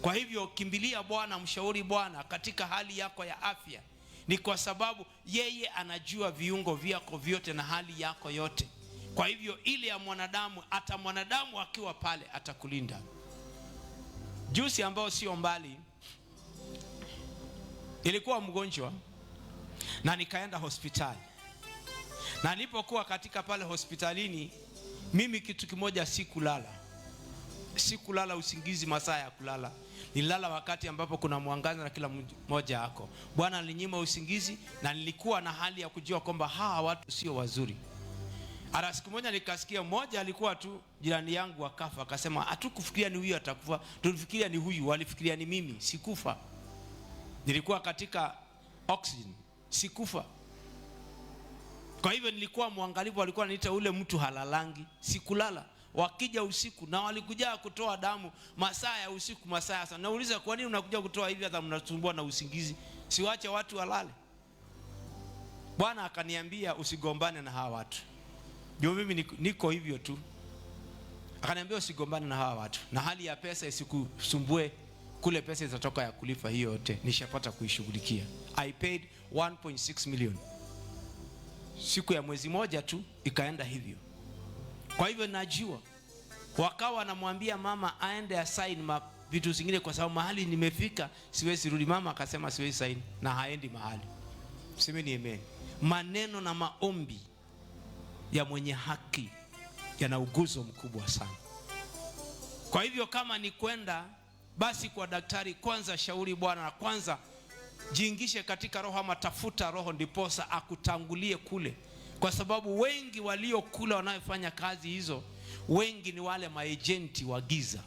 Kwa hivyo kimbilia Bwana, mshauri Bwana katika hali yako ya afya. Ni kwa sababu yeye anajua viungo vyako vyote na hali yako yote. Kwa hivyo ile ya mwanadamu, hata mwanadamu akiwa pale atakulinda. Juzi ambao sio mbali ilikuwa mgonjwa na nikaenda hospitali. Na nilipokuwa katika pale hospitalini, mimi kitu kimoja sikulala usingizi masaa ya kulala. Nilala wakati ambapo kuna mwangaza na kila mmoja wako. Bwana alinyima usingizi, na nilikuwa na hali ya kujua kwamba hawa watu sio wazuri. Ara siku moja nikasikia mmoja alikuwa tu jirani yangu akafa, akasema hatukufikiria ni huyu atakufa, tulifikiria ni huyu, walifikiria ni mimi, sikufa. Nilikuwa katika oxygen, sikufa. Kwa hivyo nilikuwa mwangalifu, walikuwa wananiita ule mtu halalangi, sikulala. Wakija usiku na walikuja kutoa damu masaa ya usiku, masaa sana. Nauliza, kwa nini unakuja kutoa hivi hata mnasumbua na usingizi? Siwache watu walale. Bwana akaniambia usigombane na hawa watu. Ndio mimi niko hivyo tu. Akaniambia usigombane na hawa watu. Na hali ya pesa isikusumbue, kule pesa itatoka ya kulipa hiyo yote. Nishapata kuishughulikia. I paid 1.6 million. Siku ya mwezi moja tu ikaenda hivyo. Kwa hivyo najua wakawa wanamwambia mama aende asign vitu zingine kwa sababu mahali nimefika siwezi rudi. Mama akasema siwezi sign na haendi mahali. Semeni amen. Maneno na maombi ya mwenye haki yana uguzo mkubwa sana. Kwa hivyo kama ni kwenda basi kwa daktari, kwanza shauri Bwana, na kwanza jiingishe katika roho, ama tafuta roho ndiposa akutangulie kule. Kwa sababu wengi waliokula wanaofanya kazi hizo, wengi ni wale maagenti wa giza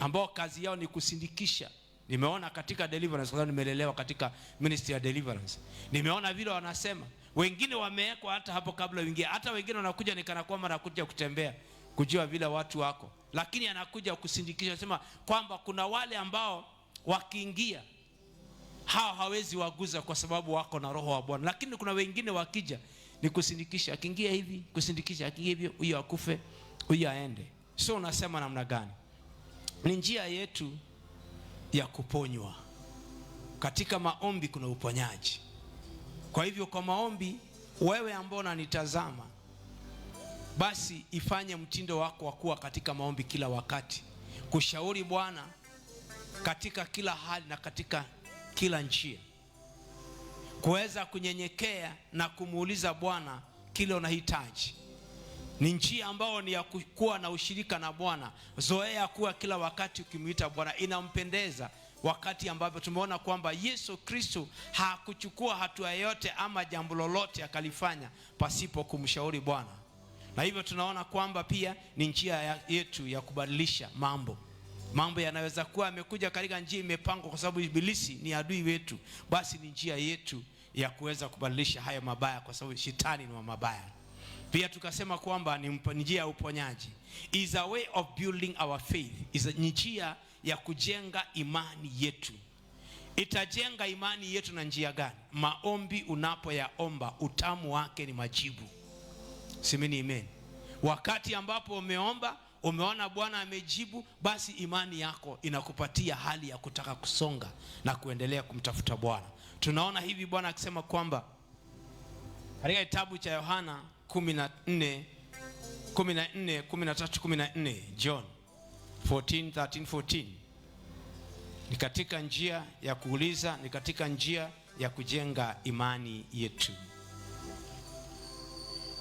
ambao kazi yao ni kusindikisha. Nimeona katika deliverance, kwa sababu nimelelewa katika ministry ya deliverance, nimeona vile wanasema wengine wamewekwa hata hapo kabla wengine, hata wengine wanakuja nikana kwamba anakuja kutembea kujua vile watu wako, lakini anakuja kusindikisha. Anasema kwamba kuna wale ambao wakiingia hao hawezi waguza kwa sababu wako na roho wa Bwana, lakini kuna wengine wakija ni kusindikisha, akiingia hivi kusindikisha, akiingia hivyo huyo akufe, huyo aende. So unasema namna gani? Ni njia yetu ya kuponywa. Katika maombi kuna uponyaji. Kwa hivyo kwa maombi, wewe ambao unanitazama, basi ifanye mtindo wako wa kuwa katika maombi kila wakati, kushauri Bwana katika kila hali na katika kila njia, kuweza kunyenyekea na kumuuliza Bwana kile unahitaji. Ni njia ambayo ni ya kuwa na ushirika na Bwana. Zoea kuwa kila wakati ukimuita Bwana, inampendeza. Wakati ambapo tumeona kwamba Yesu Kristo hakuchukua hatua yote ama jambo lolote akalifanya pasipo kumshauri Bwana. Na hivyo tunaona kwamba pia ni njia yetu ya kubadilisha mambo yanaweza kuwa yamekuja katika njia imepangwa, kwa sababu ibilisi ni adui wetu. Basi ni njia yetu ya kuweza kubadilisha haya mabaya, kwa sababu shetani ni wa mabaya. Pia tukasema kwamba ni njia ya uponyaji, is a way of building our faith, is njia ya kujenga imani yetu. Itajenga imani yetu na njia gani? Maombi unapoyaomba, utamu wake ni majibu. Semeni amen. Wakati ambapo umeomba, umeona Bwana amejibu, basi imani yako inakupatia hali ya kutaka kusonga na kuendelea kumtafuta Bwana. Tunaona hivi Bwana akisema kwamba katika kitabu cha Yohana 14:13-14, John 14:13-14, ni katika njia ya kuuliza, ni katika njia ya kujenga imani yetu.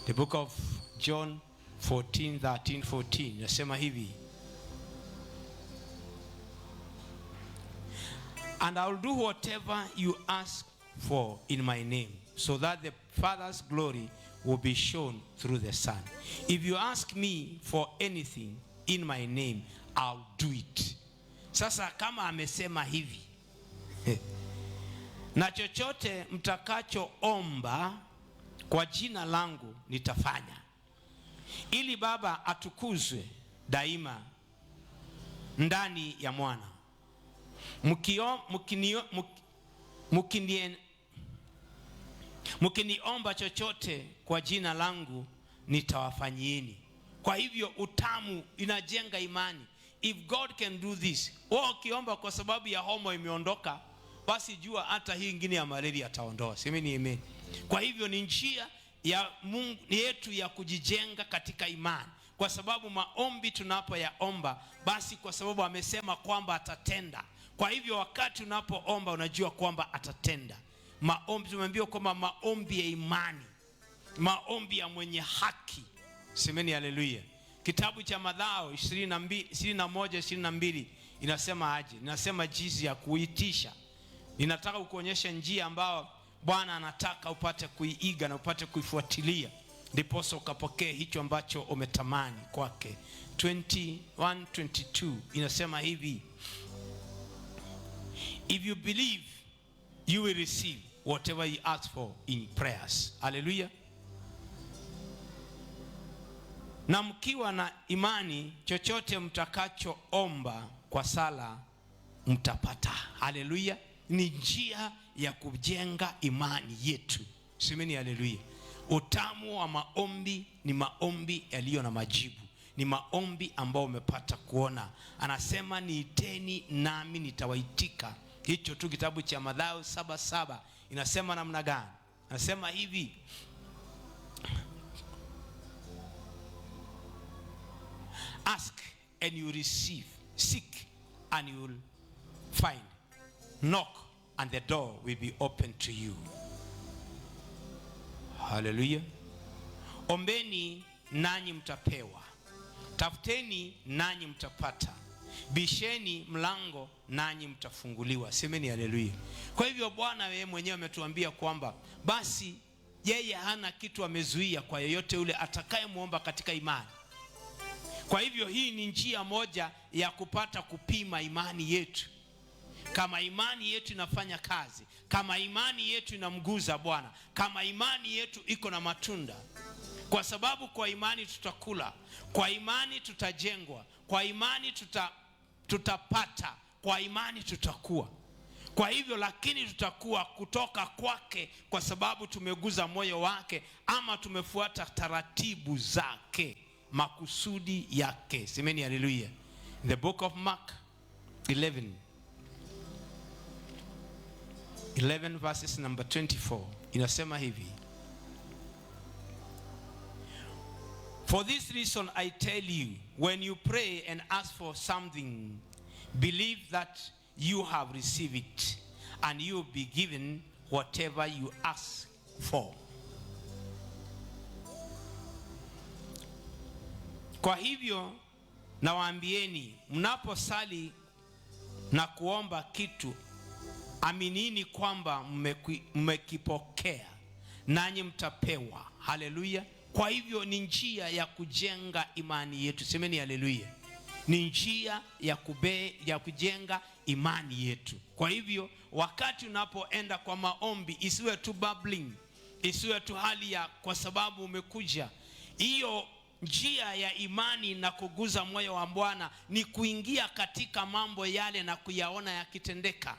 The book of John 14:13-14 nasema hivi: And I will do whatever you ask for in my name, so that the Father's glory will be shown through the Son. If you ask me for anything in my name, I'll do it. Sasa kama amesema hivi, na chochote mtakachoomba kwa jina langu nitafanya, ili Baba atukuzwe daima ndani ya Mwana. Mkiniomba chochote kwa jina langu nitawafanyieni. Kwa hivyo utamu inajenga imani. If God can do this, ukiomba kwa sababu ya homo imeondoka, basi jua hata hii ingine ya malaria ataondoa. Semeni amen. Kwa hivyo ni njia ya Mungu yetu ya kujijenga katika imani, kwa sababu maombi tunapoyaomba, basi kwa sababu amesema kwamba atatenda. Kwa hivyo wakati unapoomba unajua kwamba atatenda. Maombi tumeambiwa kwamba maombi ya imani, maombi ya mwenye haki. Semeni haleluya. Kitabu cha Mathayo 21:22 inasema aje? Inasema jinsi ya kuitisha. Ninataka kukuonyesha njia ambayo Bwana anataka upate kuiiga na upate kuifuatilia. ndiposa ukapokee hicho ambacho umetamani kwake. 21:22 inasema hivi, if you believe you will receive whatever you ask for in prayers. Hallelujah. Na mkiwa na imani, chochote mtakachoomba kwa sala mtapata. Hallelujah. Ni njia ya kujenga imani yetu. Semeni hallelujah. Utamu wa maombi ni maombi yaliyo na majibu. Ni maombi ambao umepata kuona. Anasema niiteni nami nitawaitika. Hicho tu kitabu cha Mathayo 7:7 inasema namna gani? Anasema hivi, ask and you receive, seek and you will find, knock and the door will be open to you. Hallelujah. Ombeni nanyi mtapewa, tafuteni nanyi mtapata, bisheni mlango nanyi mtafunguliwa. Semeni haleluya. Kwa hivyo Bwana yeye mwenyewe ametuambia kwamba basi yeye hana kitu amezuia kwa yeyote yule atakayemuomba katika imani. Kwa hivyo hii ni njia moja ya kupata kupima imani yetu. Kama imani yetu inafanya kazi, kama imani yetu inamguza Bwana, kama imani yetu iko na matunda. Kwa sababu kwa imani tutakula, kwa imani tutajengwa, kwa imani tutapata, kwa imani tutakuwa. Kwa hivyo lakini tutakuwa kutoka kwake kwa sababu tumeguza moyo wake ama tumefuata taratibu zake, makusudi yake. Semeni haleluya. In the book of Mark 11 verses number 24 inasema hivi, for this reason I tell you, when you pray and ask for something, believe that you have received it, and you will be given whatever you ask for. Kwa hivyo nawaambieni, mnaposali na kuomba kitu, aminini kwamba mmekipokea nanyi mtapewa. Haleluya. Kwa hivyo ni njia ya kujenga imani yetu. Semeni haleluya. Ni njia ya kujenga imani yetu. Kwa hivyo wakati unapoenda kwa maombi, isiwe tu bubbling, isiwe tu hali ya kwa sababu umekuja. Hiyo njia ya imani na kuguza moyo wa Bwana ni kuingia katika mambo yale na kuyaona yakitendeka.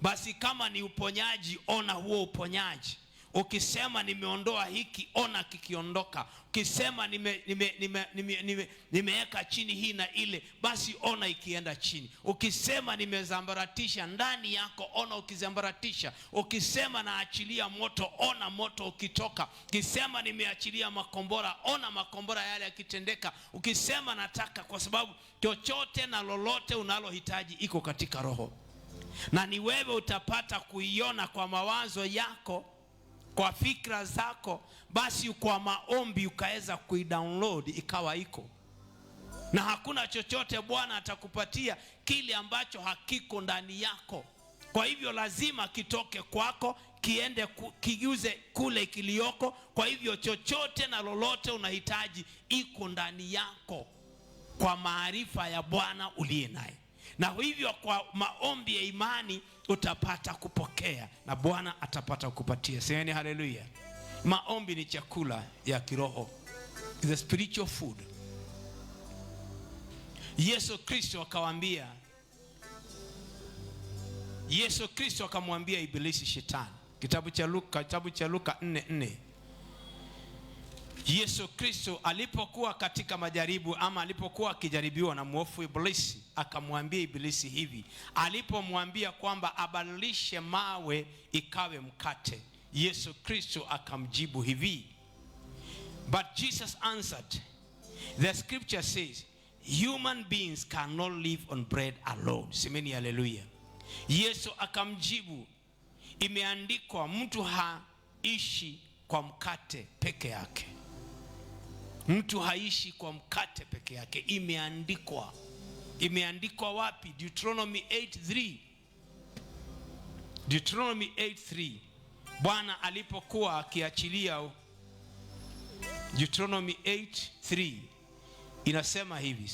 Basi kama ni uponyaji, ona huo uponyaji. Ukisema nimeondoa hiki, ona kikiondoka. Ukisema nimeweka chini hii na ile, basi ona ikienda chini. Ukisema nimezambaratisha ndani yako, ona ukizambaratisha. Ukisema naachilia moto, ona moto ukitoka. Ukisema nimeachilia makombora, ona makombora yale yakitendeka. Ukisema nataka, kwa sababu chochote na lolote unalohitaji iko katika roho. Na ni wewe utapata kuiona kwa mawazo yako, kwa fikra zako, basi kwa maombi ukaweza kuidownload ikawa iko. Na hakuna chochote Bwana atakupatia kile ambacho hakiko ndani yako. Kwa hivyo lazima kitoke kwako, kiende kiuze kule kilioko. Kwa hivyo chochote na lolote unahitaji iko ndani yako kwa maarifa ya Bwana uliye naye. Na hivyo kwa maombi ya imani utapata kupokea na Bwana atapata kukupatia. Semeni haleluya. Maombi ni chakula ya kiroho. It's a spiritual food. Yesu Kristo akamwambia Ibilisi shetani. Kitabu cha Luka 4:4. Yesu Kristo alipokuwa katika majaribu ama alipokuwa akijaribiwa na mwovu Ibilisi, akamwambia Ibilisi hivi. Alipomwambia kwamba abadilishe mawe ikawe mkate, Yesu Kristo akamjibu hivi. But Jesus answered, the scripture says, human beings cannot live on bread alone. Semeni haleluya. Yesu akamjibu, imeandikwa mtu haishi kwa mkate peke yake. Mtu haishi kwa mkate peke yake. Imeandikwa. Imeandikwa wapi? Deuteronomy 8:3. Deuteronomy 8:3. Bwana alipokuwa akiachilia Deuteronomy 8:3 inasema hivi,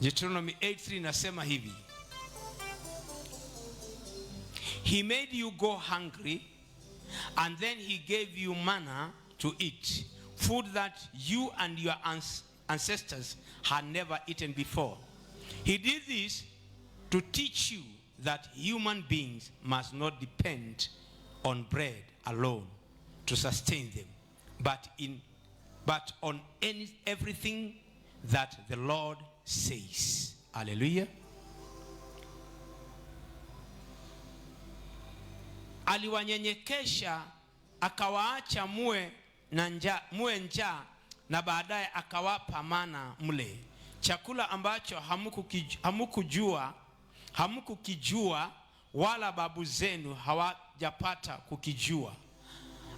Deuteronomy 8:3 inasema hivi: He made you go hungry, and then he gave you manna to eat, food that you and your ancestors had never eaten before. He did this to teach you that human beings must not depend on bread alone to sustain them, but on everything that the Lord says. Hallelujah. Aliwanyenyekesha, akawaacha muwe njaa, na baadaye akawapa mana mle, chakula ambacho hamukukijua wala babu zenu hawajapata kukijua.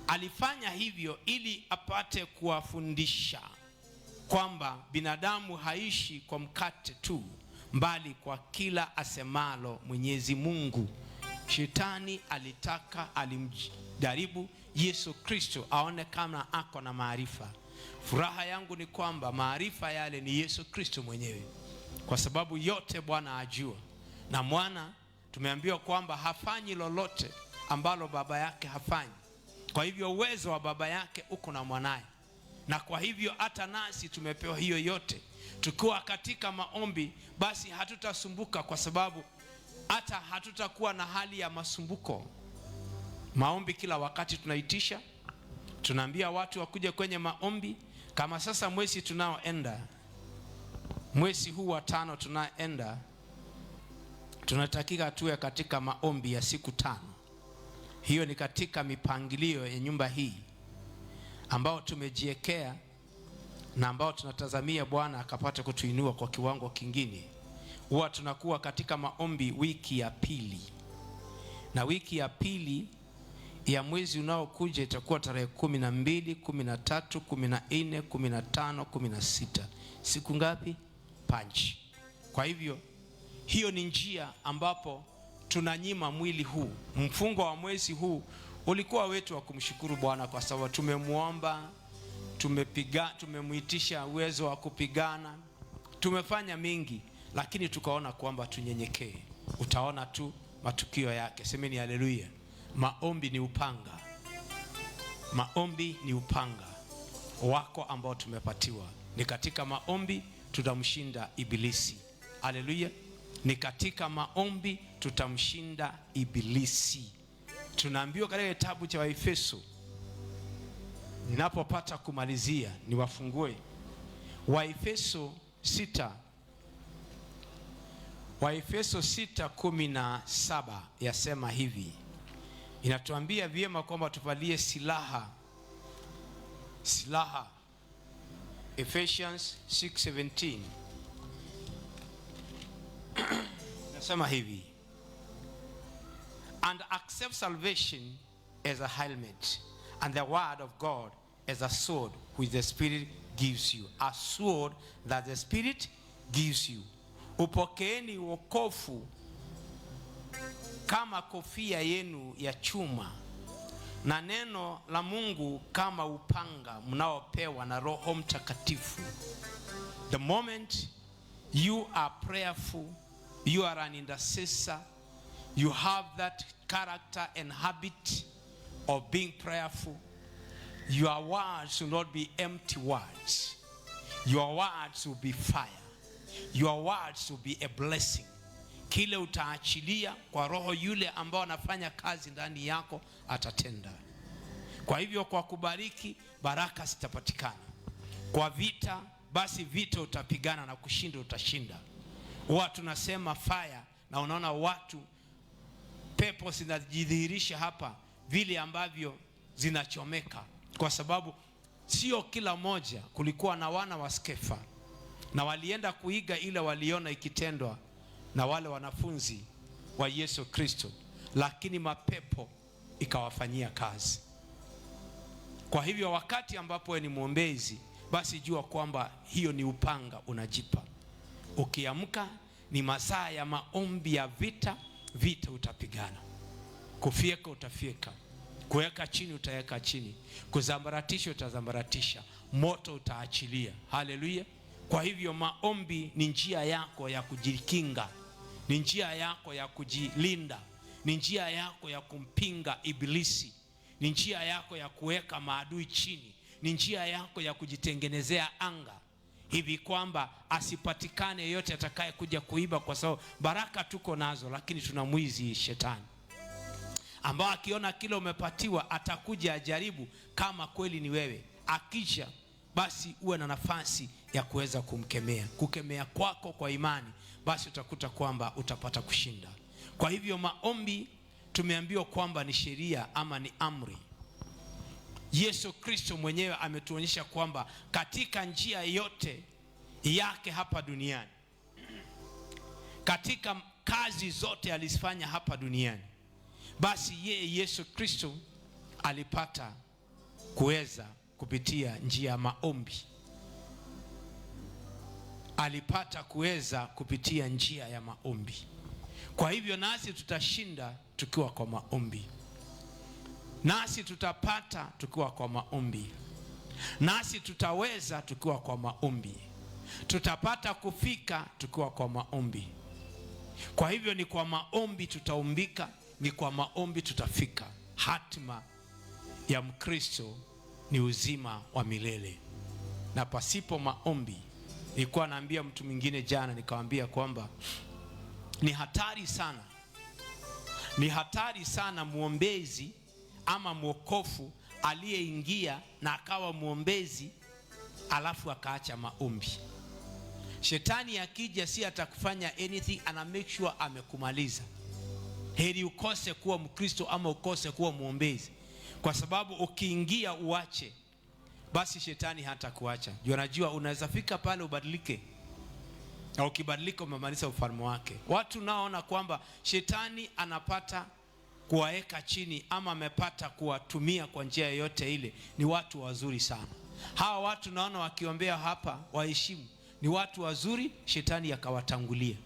Alifanya hivyo ili apate kuwafundisha kwamba binadamu haishi kwa mkate tu, mbali kwa kila asemalo Mwenyezi Mungu. Shetani alimjaribu Yesu Kristo aone kama ako na maarifa. Furaha yangu ni kwamba maarifa yale ni Yesu Kristo mwenyewe, kwa sababu yote Bwana ajua, na mwana tumeambiwa kwamba hafanyi lolote ambalo baba yake hafanyi. Kwa hivyo uwezo wa baba yake uko na mwanaye, na kwa hivyo hata nasi tumepewa hiyo yote. Tukiwa katika maombi, basi hatutasumbuka, kwa sababu hata hatutakuwa na hali ya masumbuko. Maombi kila wakati tunaitisha, tunaambia watu wakuje kwenye maombi. Kama sasa mwezi tunaoenda, mwezi huu wa 5 tunaenda, tunatakika tuwe katika maombi ya siku 5. Hiyo ni katika mipangilio ya nyumba hii ambao tumejiwekea, na ambao tunatazamia Bwana akapata kutuinua kwa kiwango kingine. Huwa tunakuwa katika maombi wiki ya pili, na wiki ya pili ya mwezi unaokuja itakuwa tarehe 12, 13, 14, 15, 16. Siku ngapi? Punch. Kwa hivyo hiyo ni njia ambapo tunanyima mwili huu. Mfungo wa mwezi huu ulikuwa wetu wa kumshukuru Bwana, kwa sababu tumemuomba, tumemuitisha uwezo wa kupigana, tumefanya mingi, lakini tukaona kwamba tunyenyekee. Utaona tu matukio yake. Semeni haleluya. Maombi ni upanga. Maombi ni upanga wako ambao tumepatiwa. Ni katika maombi tutamshinda ibilisi. Haleluya. Ni katika maombi tutamshinda ibilisi. Tunaambiwa katika kitabu cha Waefeso, ninapopata kumalizia niwafungue Waefeso 6. Waefeso 6:17 yasema hivi. Inatuambia vyema kwamba tuvalie silaha. Ephesians 6:17 nasema hivi: and accept salvation as a helmet, and the word of God as a sword which the Spirit gives you. A sword that the Spirit gives you. Upokeeni wokovu kama kofia yenu ya chuma, na neno la Mungu kama upanga mnaopewa na Roho Mtakatifu. The moment you are prayerful, you are an intercessor, you have that character and habit of being prayerful, your words will not be empty words. Your words will be fire. Your words will be a blessing. Kile utaachilia kwa roho yule ambao anafanya kazi ndani yako atatenda. Kwa hivyo kwa kubariki, baraka zitapatikana. Kwa vita, basi vita utapigana na kushinda utashinda. Huwa tunasema fire, na unaona watu pepo zinajidhihirisha hapa vile ambavyo zinachomeka, kwa sababu sio kila moja. Kulikuwa na wana wa Skefa, na walienda kuiga ile waliona ikitendwa na wale wanafunzi wa Yesu Kristo, lakini mapepo ikawafanyia kazi. Kwa hivyo wakati ambapo wewe ni mwombezi, basi jua kwamba hiyo ni upanga unajipa. Ukiamka ni masaa ya maombi ya vita, vita utapigana, kufyeka utafyeka, kuweka chini utaweka chini, kuzambaratisha utazambaratisha, moto utaachilia. Haleluya! Kwa hivyo maombi ni njia yako ya kujikinga, ni njia yako ya kujilinda, ni njia yako ya kumpinga ibilisi, ni njia yako ya kuweka maadui chini, ni njia yako ya kujitengenezea anga hivi kwamba asipatikane yeyote atakaye kuja kuiba, kwa sababu baraka tuko nazo, lakini tuna mwizi shetani ambao akiona kile umepatiwa atakuja ajaribu kama kweli ni wewe. Akisha basi uwe na nafasi ya kuweza kumkemea. Kukemea kwako kwa imani, basi utakuta kwamba utapata kushinda. Kwa hivyo maombi tumeambiwa kwamba ni sheria ama ni amri. Yesu Kristo mwenyewe ametuonyesha kwamba katika njia yote yake hapa duniani, katika kazi zote alizifanya hapa duniani, basi yeye Yesu Kristo alipata kuweza kupitia njia ya maombi. Alipata kuweza kupitia njia ya maombi. Kwa hivyo nasi tutashinda tukiwa kwa maombi. Nasi tutapata tukiwa kwa maombi. Nasi tutaweza tukiwa kwa maombi. Tutapata kufika tukiwa kwa maombi. Kwa hivyo ni kwa maombi tutaumbika, ni kwa maombi tutafika. Hatima ya Mkristo ni uzima wa milele. Na pasipo maombi, nilikuwa naambia mtu mwingine jana, nikamwambia kwamba ni hatari sana, ni hatari sana muombezi ama mwokofu aliyeingia na akawa muombezi alafu akaacha maombi. Shetani akija si atakufanya anything, ana make sure amekumaliza. Heri ukose kuwa Mkristo ama ukose kuwa muombezi, kwa sababu ukiingia uache, basi shetani hata kuacha. Unajua unaweza fika pale ubadilike, na ukibadilika umemaliza ufalme wake. Watu naona kwamba shetani anapata kuwaeka chini ama amepata kuwatumia kwa njia yoyote ile, ni watu wazuri sana. Hawa watu naona wakiombea hapa waheshimu, ni watu wazuri, shetani akawatangulia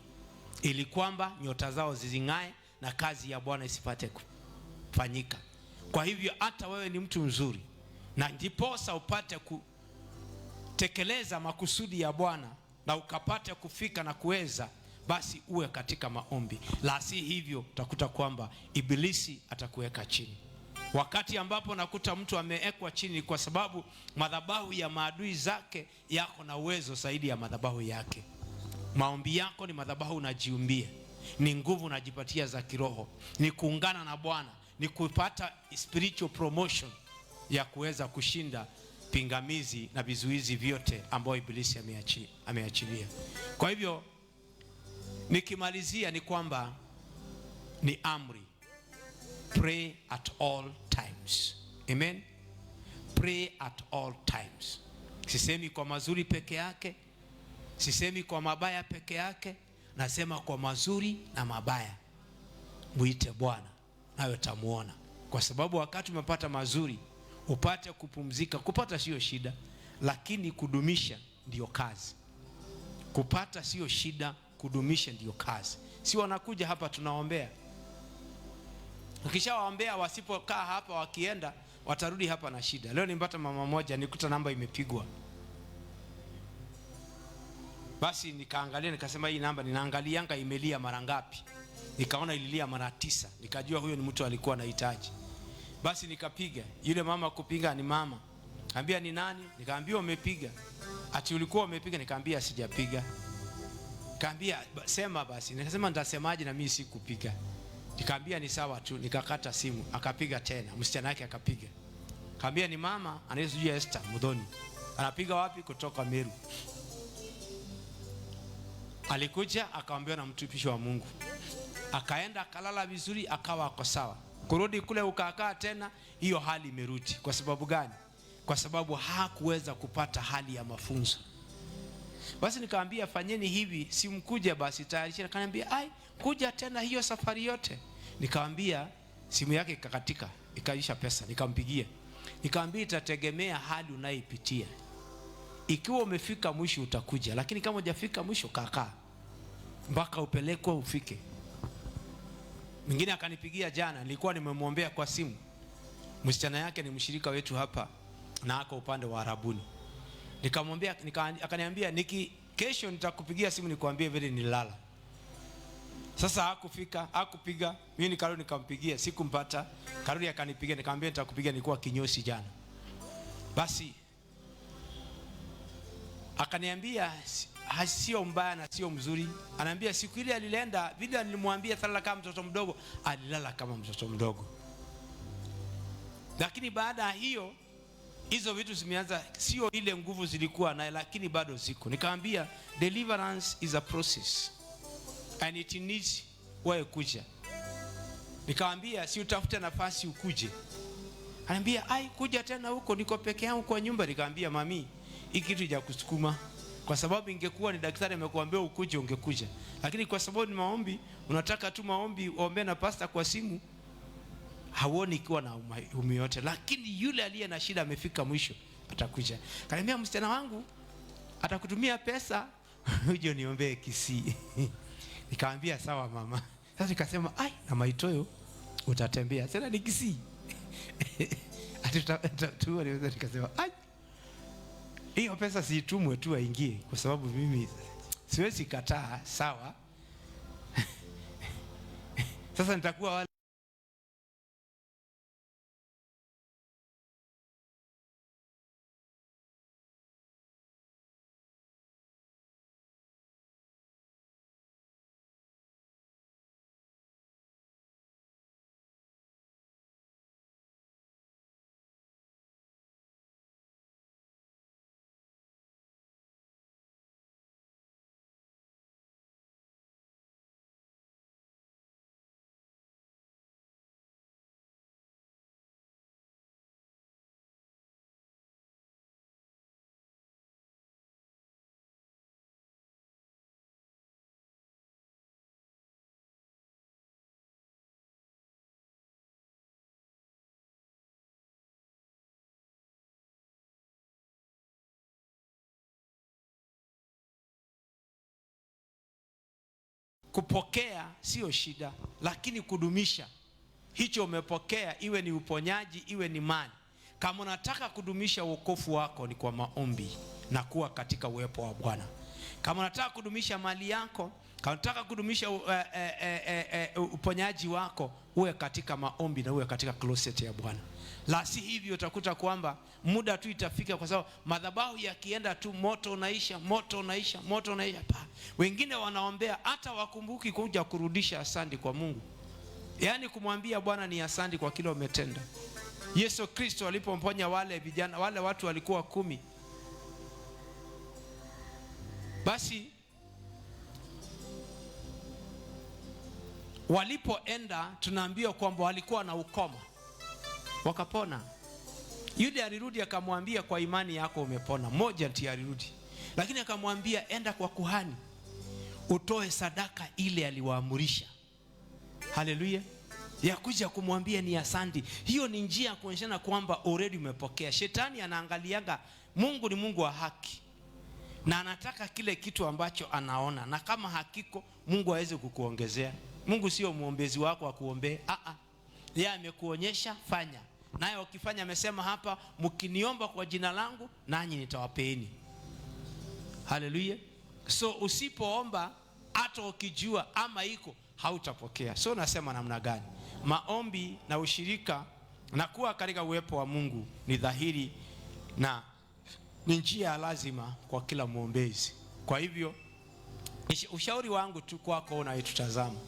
ili kwamba nyota zao zizing'ae na kazi ya Bwana isipate kufanyika. Kwa hivyo hata wewe ni mtu mzuri, na ndiposa upate kutekeleza makusudi ya Bwana na ukapate kufika na kuweza, basi uwe katika maombi. La si hivyo utakuta kwamba ibilisi atakuweka chini. Wakati ambapo nakuta mtu ameekwa chini kwa sababu madhabahu ya maadui zake yako na uwezo zaidi ya madhabahu yake. Maombi yako ni madhabahu unajiumbia, ni nguvu unajipatia za kiroho, ni kuungana na Bwana, ni kupata spiritual promotion ya kuweza kushinda pingamizi na vizuizi vyote ambayo ibilisi ameachilia. Kwa hivyo nikimalizia ni kwamba ni amri. Pray at all times. Amen. Pray at all times. Sisemi kwa mazuri peke yake, sisemi kwa mabaya peke yake, nasema kwa mazuri na mabaya muite Bwana nawe utamuona. Kwa sababu wakati umepata mazuri upate kupumzika. Kupata sio shida, lakini kudumisha ndio kazi. Kupata sio shida, kudumisha ndio kazi. Si wanakuja hapa tunaombea, ukishawaombea wasipokaa hapa wakienda watarudi hapa na shida. Leo nimpata mama moja nikuta namba imepigwa. Basi nikaangalia nikasema hii namba ninaangalianga imelia mara ngapi. Nikaona ililia mara 9. Nikajua huyo ni mtu alikuwa anahitaji. Basi nikapiga. Yule mama kupiga ni mama. Kaambia ni nani? Nikaambia umepiga. Ati ulikuwa umepiga? Nikaambia sijapiga. Kaambia sema basi. Nikasema nitasemaje na mimi sikupiga. Nikaambia ni sawa tu. Nikakata simu. Akapiga tena. Msichana wake akapiga. Kaambia ni mama anaitwa Esther Mudhoni. Anapiga wapi? Kutoka Meru. Alikuja akaambiwa na mtumishi wa Mungu. Akaenda akalala vizuri, akawa ako sawa. Kurudi kule ukakaa tena, hiyo hali imerudi. Kwa sababu gani? Kwa sababu hakuweza kupata hali ya mafunzo. Basi nikaambia fanyeni hivi, si mkuja basi tayarisha. Akaniambia ai, kuja tena hiyo safari yote. Nikaambia simu yake ikakatika, ikaisha pesa. Nikampigia. Nikaambia itategemea hali unayoipitia. Ikiwa umefika mwisho utakuja, lakini kama hujafika mwisho kaa mpaka upelekwe ufike. Mwingine akanipigia jana, nilikuwa nimemwombea kwa simu. Msichana yake ni mshirika wetu hapa na ako upande wa Arabuni. Nikamwambia, akaniambia kesho nitakupigia simu nikwambie vile nilala. Sasa hakupiga. Mimi nikarudi nikampigia, sikumpata. Karudi akanipigia, nikamwambia nitakupigia, nilikuwa kinyosi jana. Basi akaniambia sio mbaya na sio mzuri. Ananiambia siku ile alilenda vile nilimwambia lala kama mtoto mdogo, alilala kama mtoto mdogo. Lakini baada ya hiyo hizo vitu zimeanza, sio ile nguvu zilikuwa naye, lakini bado ziko. Nikamwambia deliverance is a process and it needs wewe kuja. Nikamwambia si utafute nafasi ukuje. Ananiambia kuja tena huko, niko peke yangu kwa nyumba. Nikamwambia mami, hii kitu cha kusukuma, kwa sababu ingekuwa ni daktari amekuambia ukuje ungekuja, lakini kwa sababu ni maombi, unataka tu maombi, ombe na pasta kwa simu, hauoni ikiwa na umi yote. Lakini yule aliye na shida amefika mwisho, atakuja. Kaniambia msichana wangu atakutumia pesa uje niombee Kisii. Nikamwambia sawa mama. Sasa nikasema na Maitoyo utatembea tena ni Kisii. Nikasema hiyo pesa siitumwe tu aingie, kwa sababu mimi siwezi kataa. Sawa. Sasa nitakuwa wale kupokea sio shida, lakini kudumisha hicho umepokea, iwe ni uponyaji, iwe ni mali. Kama unataka kudumisha wokovu wako ni kwa maombi na kuwa katika uwepo wa Bwana. Kama unataka kudumisha mali yako, kama unataka kudumisha uponyaji wako, uwe katika maombi na uwe katika closet ya Bwana. La si hivyo utakuta kwamba muda tu itafika, kwa sababu madhabahu yakienda tu moto unaisha. Wengine wanaombea hata wakumbuki kuja kurudisha asante kwa Mungu, yaani kumwambia Bwana ni asante kwa kile umetenda. Yesu Kristo alipomponya wale vijana, wale watu walikuwa 10. Basi walipoenda tunaambiwa kwamba walikuwa na ukoma, wakapona. Yule alirudi akamwambia kwa imani yako umepona. Mmoja ndiye alirudi, lakini akamwambia enda kwa kuhani utoe sadaka ile aliwaamurisha. Haleluya. Ya kuja kumwambia ni asante. Hiyo ni njia ya kuonyeshana kwamba already umepokea. Shetani anaangaliaga, Mungu ni Mungu wa haki na anataka kile kitu ambacho anaona, na kama hakiko Mungu hawezi kukuongezea. Mungu sio muombezi wako akuombee. Yeye amekuonyesha fanya, naye ukifanya, amesema hapa, mkiniomba kwa jina langu nanyi nitawapeeni. Haleluya. So usipoomba hata ukijua ama iko hautapokea. So nasema namna gani? Maombi na ushirika na kuwa katika uwepo wa Mungu ni dhahiri na ni njia lazima kwa kila muombezi. Kwa hivyo ushauri wangu tu kwako unayetutazama,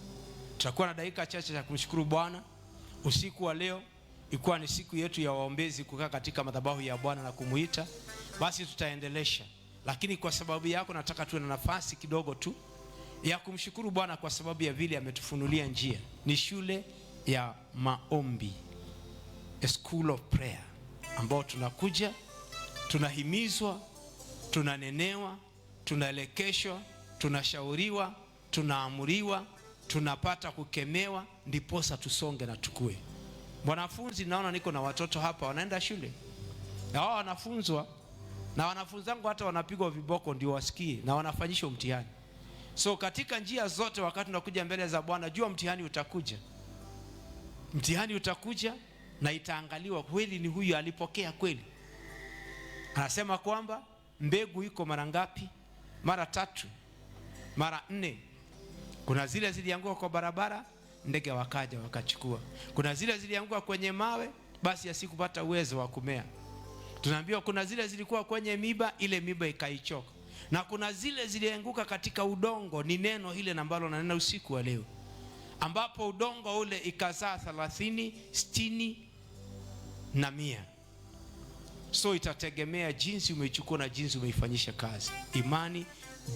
tutakuwa na dakika chache za kumshukuru Bwana. Usiku wa leo ilikuwa ni siku yetu ya waombezi kukaa katika madhabahu ya Bwana na kumuita. Basi tutaendelesha, lakini kwa sababu yako nataka tuwe na nafasi kidogo tu ya kumshukuru Bwana kwa sababu ya vile ametufunulia njia. Ni shule ya maombi, a school of prayer, ambao tunakuja, tunahimizwa, tunanenewa, tunaelekeshwa, tunashauriwa, tunaamuriwa, tunapata kukemewa, ndiposa tusonge na tukue. Wanafunzi, naona niko na watoto hapa wanaenda shule, na wao wanafunzwa, na wanafunzi wangu hata wanapigwa viboko ndio wasikie, na wanafanyishwa mtihani. So katika njia zote, wakati tunakuja mbele za Bwana, jua mtihani utakuja. Mtihani utakuja na itaangaliwa kweli ni huyu alipokea kweli. Anasema kwamba mbegu iko mara ngapi? Mara 3, mara 4. Kuna zile zilianguka kwa barabara, ndege wakaja wakachukua. Kuna zile zilianguka kwenye mawe, basi asikupata uwezo wa kumea. Tunaambiwa kuna zile zilikuwa kwenye miba, ile miba ikaichoka. Na kuna zile zilianguka katika udongo, ni neno ile ambalo nanena usiku wa leo, ambapo udongo ule ikazaa 30, 60 na 100. So itategemea jinsi umeichukua na jinsi umeifanyisha kazi. Imani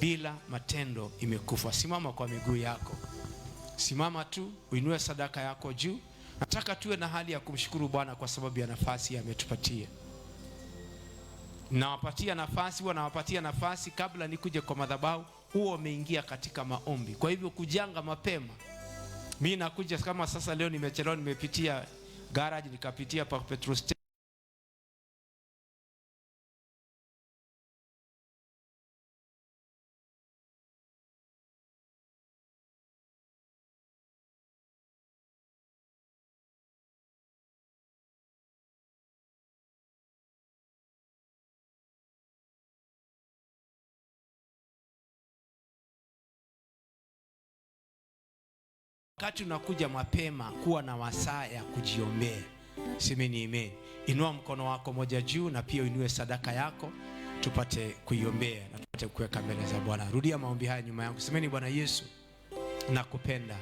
bila matendo imekufa. Simama kwa miguu yako, simama tu, uinue sadaka yako juu. Nataka tuwe na hali ya kumshukuru Bwana kwa sababu ya nafasi ametupatia. Nawapatia nafasi kabla nikuje kwa madhabahu, huo umeingia katika maombi. Kwa hivyo kujanga mapema. Mimi nakuja kama sasa leo nimechelewa, nimepitia garage, nikapitia pa petrol station. Wakati unakuja mapema, kuwa na wasaa ya kujiombea. Semeni amen. Inua mkono wako moja juu na pia uinue sadaka yako, tupate kuiombea na tupate kuweka mbele za Bwana. Rudia maombi haya nyuma yangu. Semeni, Bwana Yesu, nakupenda.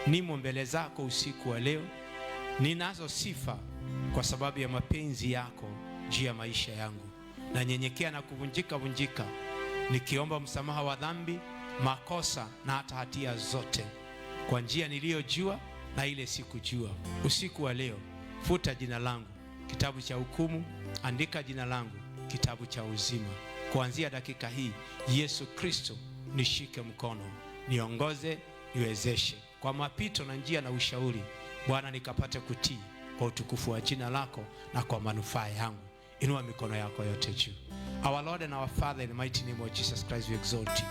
Nimo mbele zako usiku wa leo. Ninazo sifa kwa sababu ya mapenzi yako juu ya maisha yangu. Nanyenyekea na kuvunjika nikiomba msamaha wa dhambi, makosa na hata hatia zote, kwa njia niliyojua na ile sikujua. Usiku wa leo, futa jina langu kitabu cha hukumu, andika jina langu kitabu cha uzima. Kuanzia dakika hii, Yesu Kristo, nishike mkono, niongoze, niwezeshe kwa mapito na njia na ushauri, Bwana, nikapate kutii kwa utukufu wa jina lako na kwa manufaa yangu. Inua mikono yako yote juu. Our Lord and our Father, in the mighty name of Jesus Christ, we exalt you.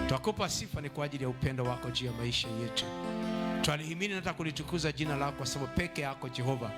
Twakupa sifa ni kwa ajili ya upendo wako juu ya maisha yetu. Twalihimini hata kulitukuza jina lako kwa sababu peke yako Jehova,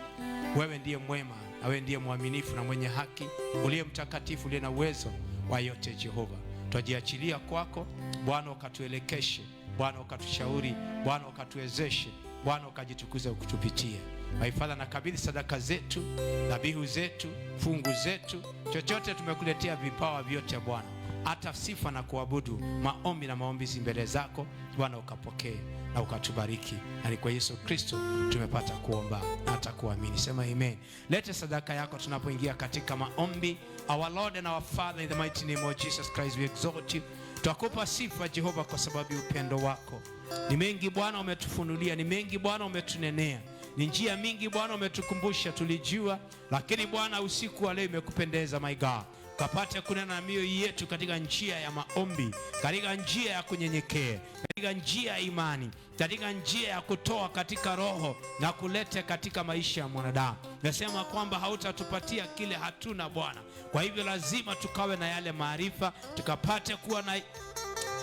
wewe ndiye mwema na wewe ndiye mwaminifu na mwenye haki, uliye mtakatifu, uliye na uwezo wa yote Jehova. Twajiachilia kwako Bwana, ukatuelekeshe Bwana, ukatushauri Bwana, ukatuwezeshe Bwana, ukajitukuze kutupitia. My Father, nakabidhi sadaka zetu, dhabihu zetu, fungu zetu, chochote tumekuletea, vipawa vyote Bwana, hata sifa na kuabudu, maombi na maombi mbele zako Bwana, ukapokee na ukatubariki. Na ni kwa Yesu Kristo tumepata kuomba na hata kuamini. Sema amen. Lete sadaka yako tunapoingia katika maombi. Our Lord and our Father, in the mighty name of Jesus Christ, we exalt you. Twakupa sifa Jehova kwa sababu ya upendo wako. Ni mengi Bwana umetufunulia, ni mengi Bwana umetunenea, ni njia mingi Bwana umetukumbusha, tulijua, lakini Bwana usiku wa leo imekupendeza my God, kapate kunena na mioyo yetu katika njia ya maombi, katika njia ya kunyenyekea, katika njia ya imani, katika njia ya kutoa katika roho na kuleta katika maisha ya mwanadamu. Nasema kwamba hautatupatia kile hatuna Bwana, kwa hivyo lazima tukawe na yale maarifa, tukapate kuwa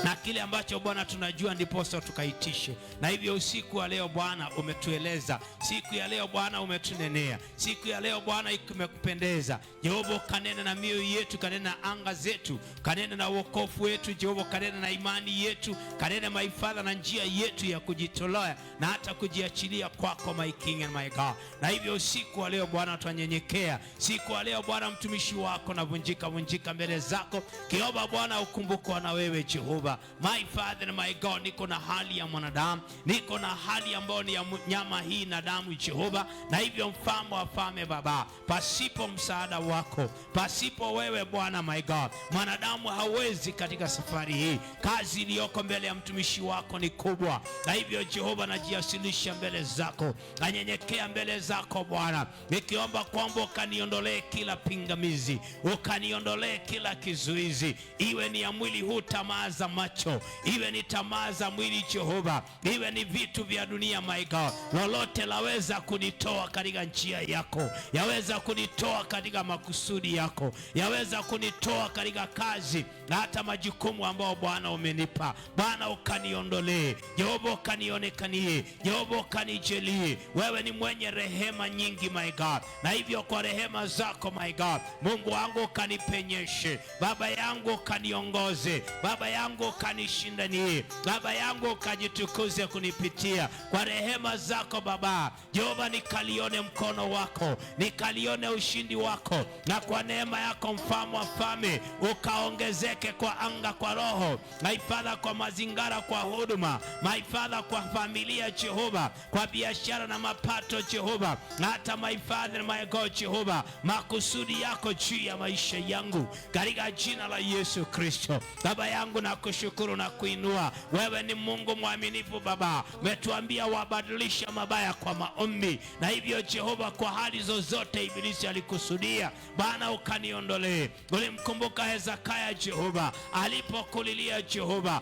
na kile ambacho Bwana tunajua, ndipo sasa tukaitishe. Na hivyo usiku wa leo Bwana umetueleza, siku ya leo Bwana umetunenea, siku ya leo Bwana imekupendeza Jehova, kanena na mioyo yetu, kanena na anga zetu, kanena na wokovu wetu Jehova, kanena na imani yetu, kanena my Father na njia yetu ya kujitolea na hata kujiachilia kwako my King and my God. Na hivyo usiku wa leo Bwana tunanyenyekea, siku wa leo Bwana mtumishi wako na vunjika mbele zako, kiomba Bwana ukumbukwa na wewe Jehova. My Father and my God, niko na hali ya mwanadamu, niko na hali ambayo ni ya nyama hii na damu Jehova, na hivyo mfalme wa falme Baba, pasipo msaada wako, pasipo wewe Bwana my God, mwanadamu hawezi katika safari hii. Kazi iliyoko mbele ya mtumishi wako ni kubwa, na hivyo Jehova najiasilisha mbele zako, nanyenyekea mbele zako Bwana, nikiomba kwamba ukaniondolee kila pingamizi, ukaniondolee kila kizuizi, iwe ni ya mwili huu, tamaa za macho, iwe ni tamaa za mwili Jehova, iwe ni vitu vya dunia my God, lolote laweza kunitoa katika njia yako, yaweza kunitoa katika makusudi yako, yaweza kunitoa katika kazi na hata majukumu ambao Bwana umenipa. Bwana ukaniondolee, Jehova ukanionekanie, Jehova ukanijalie. Wewe ni mwenye rehema nyingi my God, na hivyo kwa rehema zako my God, Mungu wangu ukanipenyeshe, Baba yangu ukaniongoze, Baba yangu ukanishindanie, Baba yangu ukajitukuze kunipitia kwa rehema zako Baba. Jehova nikalione mkono wako, nikalione ushindi wako, na kwa neema yako mfalme wa falme ukaongezeke kwa anga, kwa roho, my Father, kwa mazingara, kwa huduma my Father, kwa familia Jehova, kwa biashara na mapato Jehova, na hata my Father my God Jehova, makusudi yako juu ya maisha yangu katika jina la Yesu Kristo. Baba yangu nakushukuru na kuinua, wewe ni Mungu mwaminifu Baba. Umetuambia wabadilisha mabaya kwa maombi, na hivyo Jehova kwa hali zozote ibilisi alikusudia Bwana ukaniondolee. Ulimkumbuka Hezekia Jehova alipokulilia Jehova,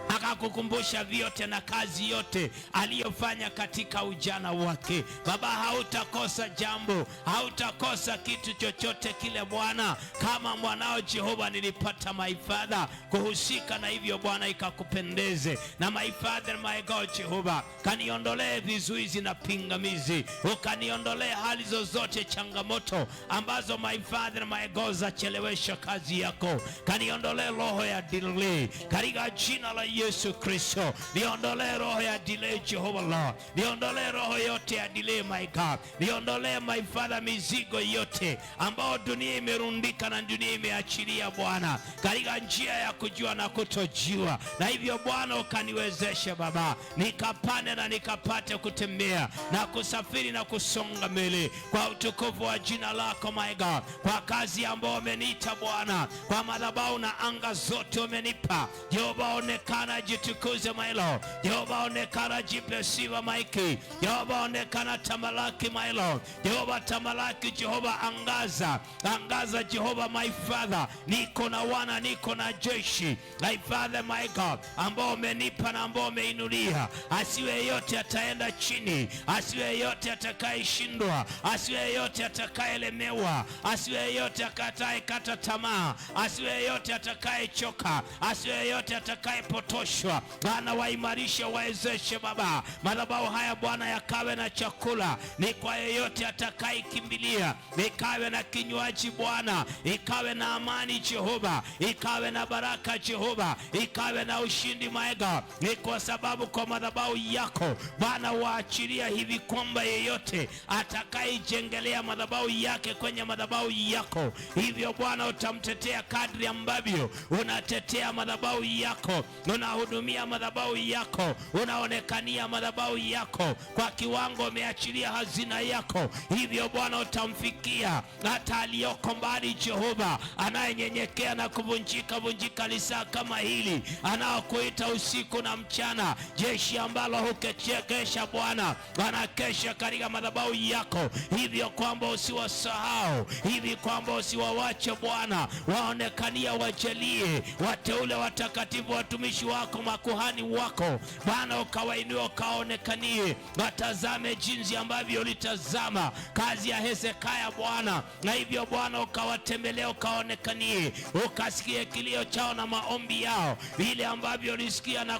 akakukumbusha vyote na kazi yote aliyofanya katika ujana wake. Baba, hautakosa jambo, hautakosa kitu chochote kile Bwana, kama mwanao Jehova nilipata my Father kuhusika na hivyo Bwana ikakupendeze. Na my Father my God Jehova, kaniondolee vizuizi na pingamizi, ukaniondolee hali zozote changamoto ambazo my Father my God zachelewesha kazi yako. Kaniondolee roho ya delay katika jina la Yesu Kristo. Niondolee roho ya delay Jehova Lord, niondolee roho yote ya delay my God, niondolee my Father mizigo yote ambao dunia imerundika na dunia imeachilia Bwana katika njia ya kujua na kutojua. Na hivyo Bwana ukaniwezeshe Baba, nikapane na nikapate kutembea na kusafiri na kusonga mbele kwa utukufu wa jina lako my God, kwa kazi ambayo umeniita Bwana, kwa madhabahu na anga zote umenipa Jehova. Onekana jitukuze my Lord, Jehova onekana jiplesiwa maiki, Jehova onekana tamalaki my Lord, Jehova tamalaki Jehova, angaza Jehova my Father. Niko na wana, niko na jeshi my Father my God ambao umenipa na ambao umeinulia. Asiwe yote ataenda chini, asiwe yote atakayeshindwa, asiwe yote atakayelemewa, asiwe yote atakayekata tamaa, asiwe yote atakayechoka, asiwe yote atakayepotoshwa. Bwana waimarishe, waezeshe Baba. Madhabahu haya Bwana yakawe na chakula, ni kwa yeyote atakayekimbilia, ikawe na kinywaji Bwana, ikawe na amani Jehova, ikawe na baraka Jehova, ikawe na ushindi maega. Ni kwa sababu kwa madhabahu yako Bwana waachilia hivi kwamba yeyote atakayejengelea madhabahu yake kwenye madhabahu yako, hivyo Bwana utamtetea kadri ambavyo unatetea madhabahu yako, unahudumia madhabahu yako, unaonekania madhabahu yako kwa kiwango umeachilia hazina yako. Hivyo Bwana utamfikia hata aliyoko mbali Jehova, anayenyenyekea na kuvunjika lisaa kama hili, anaokuita usiku na mchana. Jeshi ambalo hukesha Bwana, wanakesha katika madhabahu yako, hivyo kwamba usiwasahau, hivi kwamba usiwawache Bwana. Waonekania, wajalie wateule watakatifu, watumishi wako, makuhani wako Bwana, ukawainue, ukaonekanie. Watazame jinsi ambavyo ulitazama kazi ya Hezekia Bwana, na hivyo Bwana ukawatembelee, ukaonekanie, ukasikie kilio chao na maombi yao, vile ambavyo ulisikia na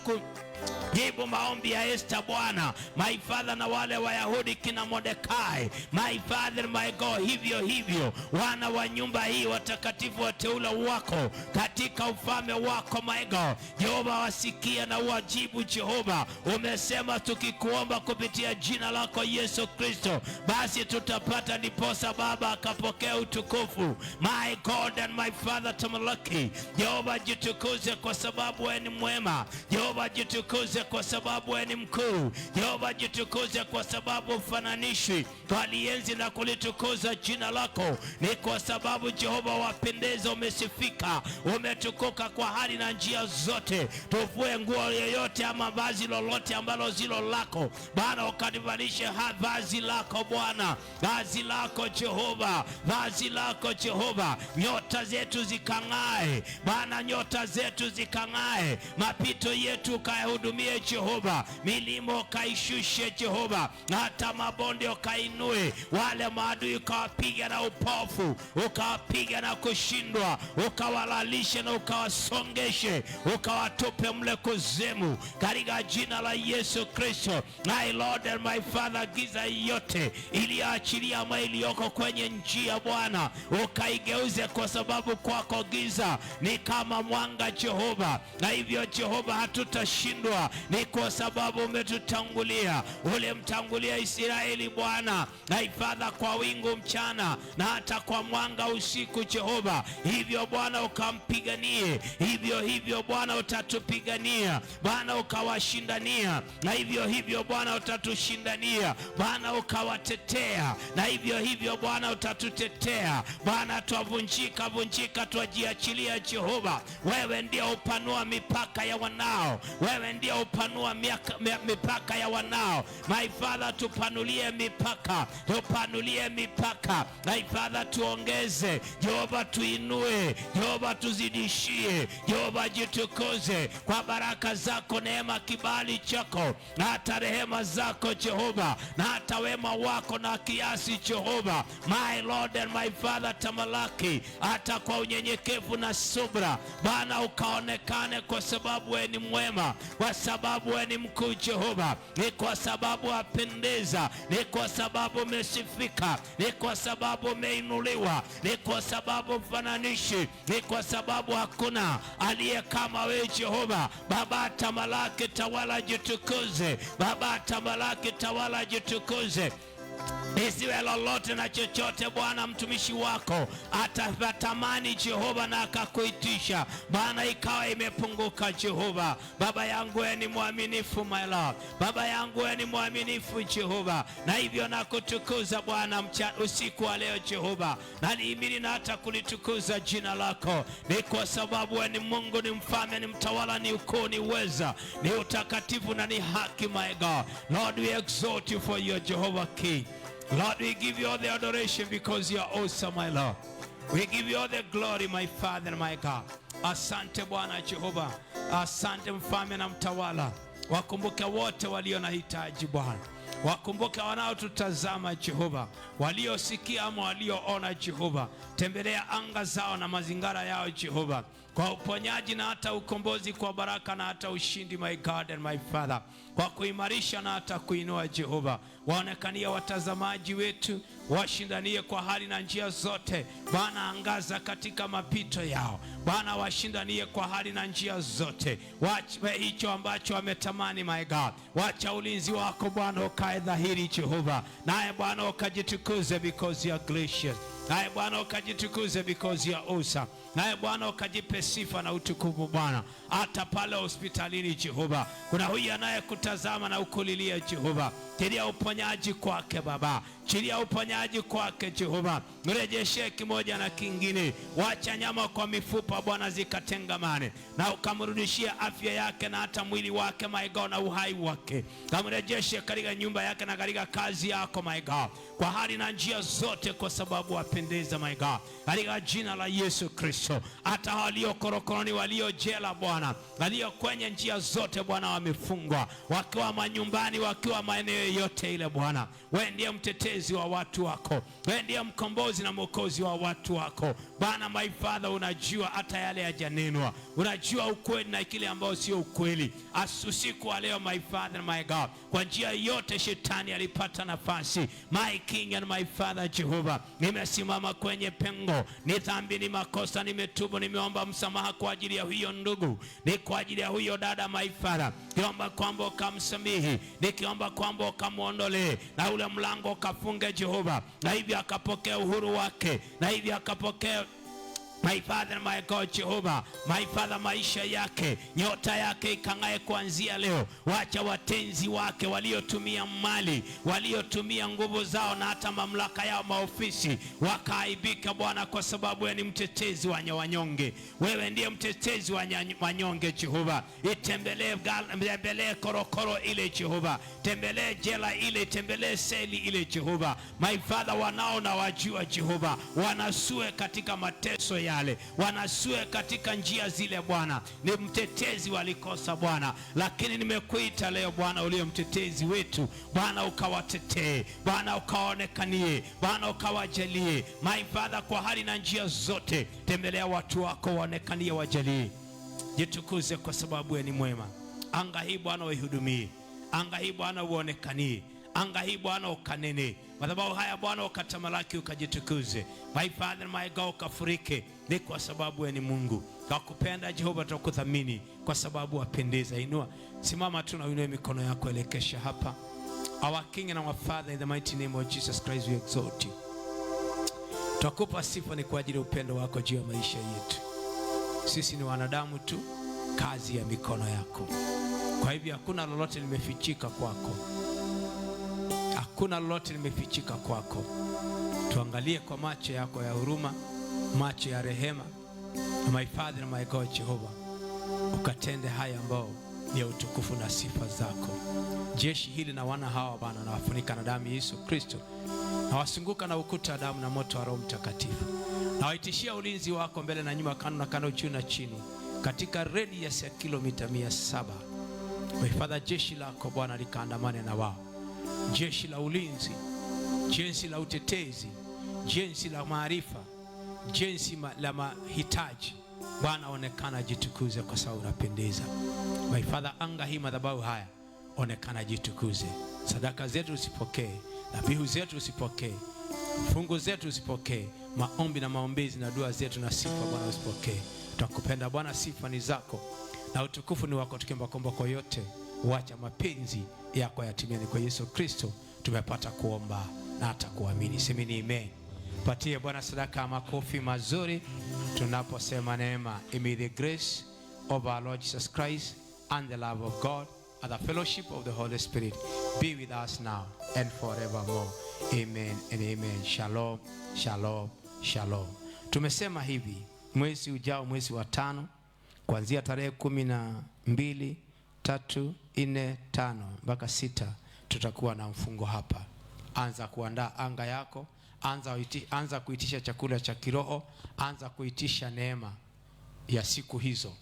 jibu maombi ya Esther Bwana my Father, na wale Wayahudi kina Mordekai my Father my God. Hivyo wana wa nyumba hii watakatifu, wateule wako katika ufalme wako my God Jehova, wasikia na wajibu Jehova. Umesema tukikuomba kupitia jina lako Yesu Kristo basi tutapata, ndiposa Baba akapokea utukufu my God and my Father. Tamalaki Jehova, jitukuze kwa sababu wewe ni mwema Jehova, jitukuze jitukuze kwa sababu wewe ni mkuu. Jehova jitukuze kwa sababu ufananishwi. Twalienzi na kulitukuza jina lako. Ni kwa sababu Jehova wapendeza, umesifika, umetukuka kwa hali na njia zote. Tufue nguo yoyote ama vazi lolote ambalo zilo lako Bwana, ukadivalishe vazi lako Bwana, vazi lako Jehova, vazi lako Jehova. Nyota zetu zikang'ae Bwana, nyota zetu zikang'ae. Mapito yetu ukayahudumie Jehova, milimo kaishushe Jehova, hata mabonde ukainue. Wale maadui ukawapiga na upofu, ukawapiga na kushindwa, ukawalalishe na ukawasongeshe, ukawatupe mle kuzimu, katika jina la Yesu Kristo. My Lord and my Father, giza yote iliyoachilia ama iliyoko kwenye njia Bwana, ukaigeuze, kwa sababu kwako giza ni kama mwanga Jehova, na hivyo Jehova hatutashindwa. Ni kwa sababu umetutangulia, ulimtangulia Israeli Bwana, na Father, kwa wingu mchana na hata kwa mwanga usiku Jehova. Hivyo Bwana ukampiganie, hivyo Bwana utatupigania Bwana, ukawashindania, na hivyo Bwana utatushindania Bwana, ukawatetea, na hivyo Bwana utatutetea Bwana. Twavunjika twajiachilia Jehova. Wewe ndio upanua mipaka ya wanao, wewe ndio upanua mipaka ya wanao. My Father, tupanulie mipaka, tupanulie mipaka. My Father, tuongeze Jehova, tuinue Jehova, tuzidishie Jehova, jitukuze kwa baraka zako, neema, kibali chako na hata rehema zako Jehova, na hata wema wako na kiasi Jehova. My Lord and my Father, tamalaki hata kwa unyenyekevu na subra Bwana, ukaonekane, kwa sababu wewe ni mwema, kwa sababu wewe ni mkuu Jehova. Ni kwa sababu apendeza, ni kwa sababu umesifika, ni kwa sababu umeinuliwa, ni kwa sababu mfananishi, ni kwa sababu hakuna aliye kama wewe Jehova. Baba tamalaki, tawala, jitukuze Baba, tamalaki, tawala, jitukuze. Isiwe lolote na chochote Bwana mtumishi wako atatamani Jehova na akakuitisha Bwana ikawa imepunguka Jehova. Baba yangu wewe ni mwaminifu my Lord, Baba yangu wewe ni mwaminifu Jehova, na hivyo nakutukuza Bwana usiku wa leo Jehova, na niimini na hata kulitukuza jina lako. Ni kwa sababu wewe ni Mungu, ni mfalme, ni mtawala, ni ukuu, ni uweza, ni utakatifu na ni haki my God. Lord, we exalt you for your Jehovah King. Lord, we give you all the adoration because you are awesome, my Lord. We give you all the glory, my Father and my God. Asante Bwana Jehova, asante mfalme na mtawala. Wakumbuke wote walio na hitaji Bwana, wakumbuke wanaotutazama Jehova, waliosikia ama walioona Jehova. Tembelea anga zao na mazingara yao Jehova, kwa uponyaji na hata ukombozi, kwa baraka na hata ushindi my God and my Father, kwa kuimarisha na hata kuinua Jehova. Waonekania watazamaji wetu, washindanie kwa hali na njia zote Bwana. Angaza katika mapito yao Bwana, washindanie kwa hali na njia zote. Wacha hicho ambacho wametamani my God. Wacha ulinzi wako Bwana ukae dhahiri Jehova, naye Bwana ukajitukuze because you are gracious. Naye Bwana ukajitukuze because you are awesome. Naye Bwana ukajipe sifa na utukufu Bwana. Hata pale hospitalini Jehova, kuna huyu anayekutazama na ukulilia Jehova. Chilia uponyaji kwake Baba, chilia uponyaji kwake Jehova. Mrejeshe kimoja na kingine, wacha nyama kwa mifupa Bwana zikatengamane, na ukamrudishia afya yake na hata mwili wake my God, na uhai wake. Kamrejeshe katika nyumba yake na katika kazi yako my God, kwa hali na njia zote, kwa sababu wapendeza my God, katika jina la Yesu Kristo. Hata walio korokoroni, walio jela Bwana, walio kwenye njia zote Bwana wamefungwa, wakiwa manyumbani, wakiwa maeneo yote ile Bwana, wewe ndiye mtetezi wa watu wako, wewe ndiye mkombozi na mwokozi wa watu wako Bwana. My Father, unajua hata yale hajanenwa, unajua ukweli na kile ambao sio ukweli. Usiku wa leo my Father, my God, kwa njia yote shetani alipata nafasi. My King and my Father Jehova, nimesimama kwenye pengo, ni dhambi, ni makosa, nimetubu, nimeomba msamaha kwa ajili ya huyo ndugu, ni kwa ajili ya huyo dada my Father. Niomba kwamba ukamsamehe, nikiomba kwamba ukamuondolee na ule mlango ukafunge Jehova, na hivi akapokea uhuru wake, na hivi akapokea My Father, my God, Jehova, my Father, maisha yake, nyota yake ikang'ae kuanzia leo. Wacha watenzi wake waliotumia mali, waliotumia nguvu zao na hata mamlaka yao maofisi, wakaaibika Bwana, kwa sababu wewe ni mtetezi wa wanyonge. Wewe ndiye mtetezi wa wanyonge Jehova. Tembelee korokoro ile Jehova, tembelee jela ile, tembelee seli ile Jehova. My Father, wanao na wajua Jehova, wanasue katika mateso yale, wanasue katika njia zile Bwana. Ni mtetezi walikosa Bwana, lakini nimekuita leo Bwana ulio mtetezi wetu Bwana, ukawatetee Bwana, ukaonekanie Bwana, ukawajalie My Father, kwa hali na njia zote. Tembelea watu wako, waonekanie, wajalie. Jitukuze kwa sababu wewe ni mwema. Anga hii Bwana uihudumie, anga hii Bwana uonekanie, anga hii Bwana ukanene. Madhabahu haya Bwana ukatamalaki, ukajitukuze My Father, my God, ukafurike. Ni kwa sababu wewe ni Mungu. Tukupenda Jehova, tukuthamini kwa sababu wapendeza. Inua, simama tu na uinue mikono yako, elekesha hapa. Our King and our Father, in the mighty name of Jesus Christ we exalt you. Tukupa sifa ni kwa ajili ya upendo wako juu ya maisha yetu. Sisi ni wanadamu tu, kazi ya mikono yako. Kwa hivyo hakuna lolote limefichika kwako, hakuna lolote limefichika kwako. Tuangalie kwa macho yako ya huruma, macho ya rehema. My Father, my God, Jehova, ukatende haya ambao ni ya utukufu na sifa zako. Jeshi hili na wana hawa Bwana, na wafunika na damu ya Yesu Kristo, na wasunguka na ukuta wa damu na moto wa Roho Mtakatifu, na waitishia ulinzi wako mbele na nyuma, kando na kando, juu na chini, katika radius ya kilomita 700. My Father, jeshi lako Bwana likaandamane na wao, jeshi la ulinzi, jeshi la utetezi, jeshi la maarifa, jeshi la mahitaji Bwana, onekana, jitukuze kwa sababu unapendeza. My Father, anga hii madhabahu haya, onekana, jitukuze. Sadaka zetu usipokee, dhabihu zetu usipokee, fungu zetu usipokee, maombi na maombezi na dua zetu na sifa Bwana usipokee. Tutakupenda Bwana, sifa ni zako na utukufu ni wako, tukiomba kwamba kwa yote wacha mapenzi yako yatimie. Kwa Yesu Kristo tumepata kuomba na hata kuamini. Semeni amen. Patie Bwana sadaka makofi mazuri tunaposema neema. May the grace of our Lord Jesus Christ and the love of God and the fellowship of the Holy Spirit be with us now and forevermore. Amen and amen. Shalom, shalom, shalom. Tumesema hivi, mwezi ujao, mwezi wa 5, kuanzia tarehe 12, 3, 4, 5 mpaka 6 tutakuwa na mfungo hapa. Anza kuandaa anga yako, anza kuitisha chakula cha kiroho, anza kuitisha neema ya siku hizo,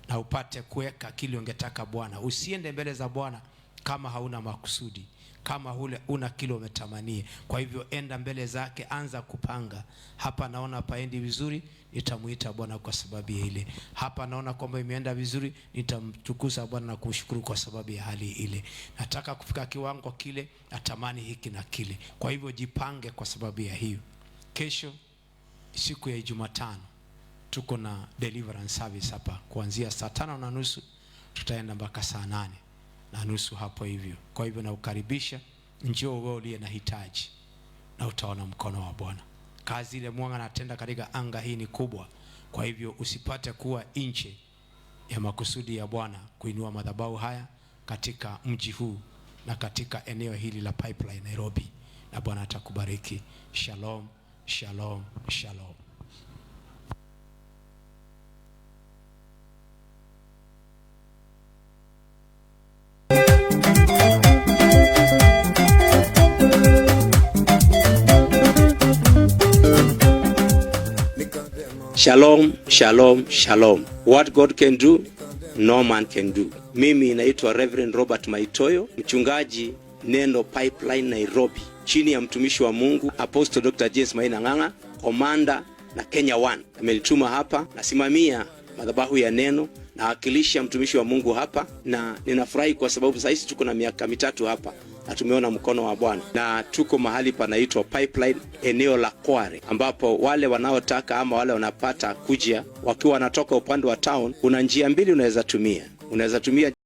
na upate kuweka kile ungetaka Bwana. Usiende mbele za Bwana kama hauna makusudi, kama una kile umetamania. Kwa hivyo enda mbele zake, anza kupanga. Hapa naona paendi vizuri, nitamuita Bwana kwa sababu ya ile. Hapa naona kwamba imeenda vizuri, nitamtukuza Bwana na kumshukuru kwa sababu ya hali ile. Nataka kufika kiwango kile, natamani hiki na kile. Kwa hivyo jipange kwa sababu ya hiyo. Kesho siku ya Jumatano tuko na deliverance service hapa kuanzia saa 5:30 tutaenda mpaka saa 8:30 hapo hivyo. Kwa hivyo na ukaribisha, njoo wewe uliye na hitaji na utaona mkono wa Bwana. Kazi ile Mungu anatenda katika anga hii ni kubwa. Kwa hivyo usipate kuwa nje ya makusudi ya Bwana kuinua madhabahu haya katika mji huu na katika eneo hili la Pipeline Nairobi, na Bwana atakubariki. Shalom, shalom, shalom. Shalom, shalom, shalom. What God can do, no man can do. Mimi naitwa Reverend Robert Maitoyo, mchungaji Neno Pipeline Nairobi, chini ya mtumishi wa Mungu Apostle Dr. James Maina Ng'ang'a, komanda na Kenya One. Amelituma hapa, nasimamia madhabahu ya neno, na wakilisha mtumishi wa Mungu hapa, na ninafurahi kwa sababu sasa tuko na miaka 3 hapa na tumeona mkono wa Bwana, na tuko mahali panaitwa Pipeline, eneo la Kware, ambapo wale wanaotaka ama wale wanapata kuja wakiwa wanatoka upande wa town, kuna njia mbili unaweza tumia.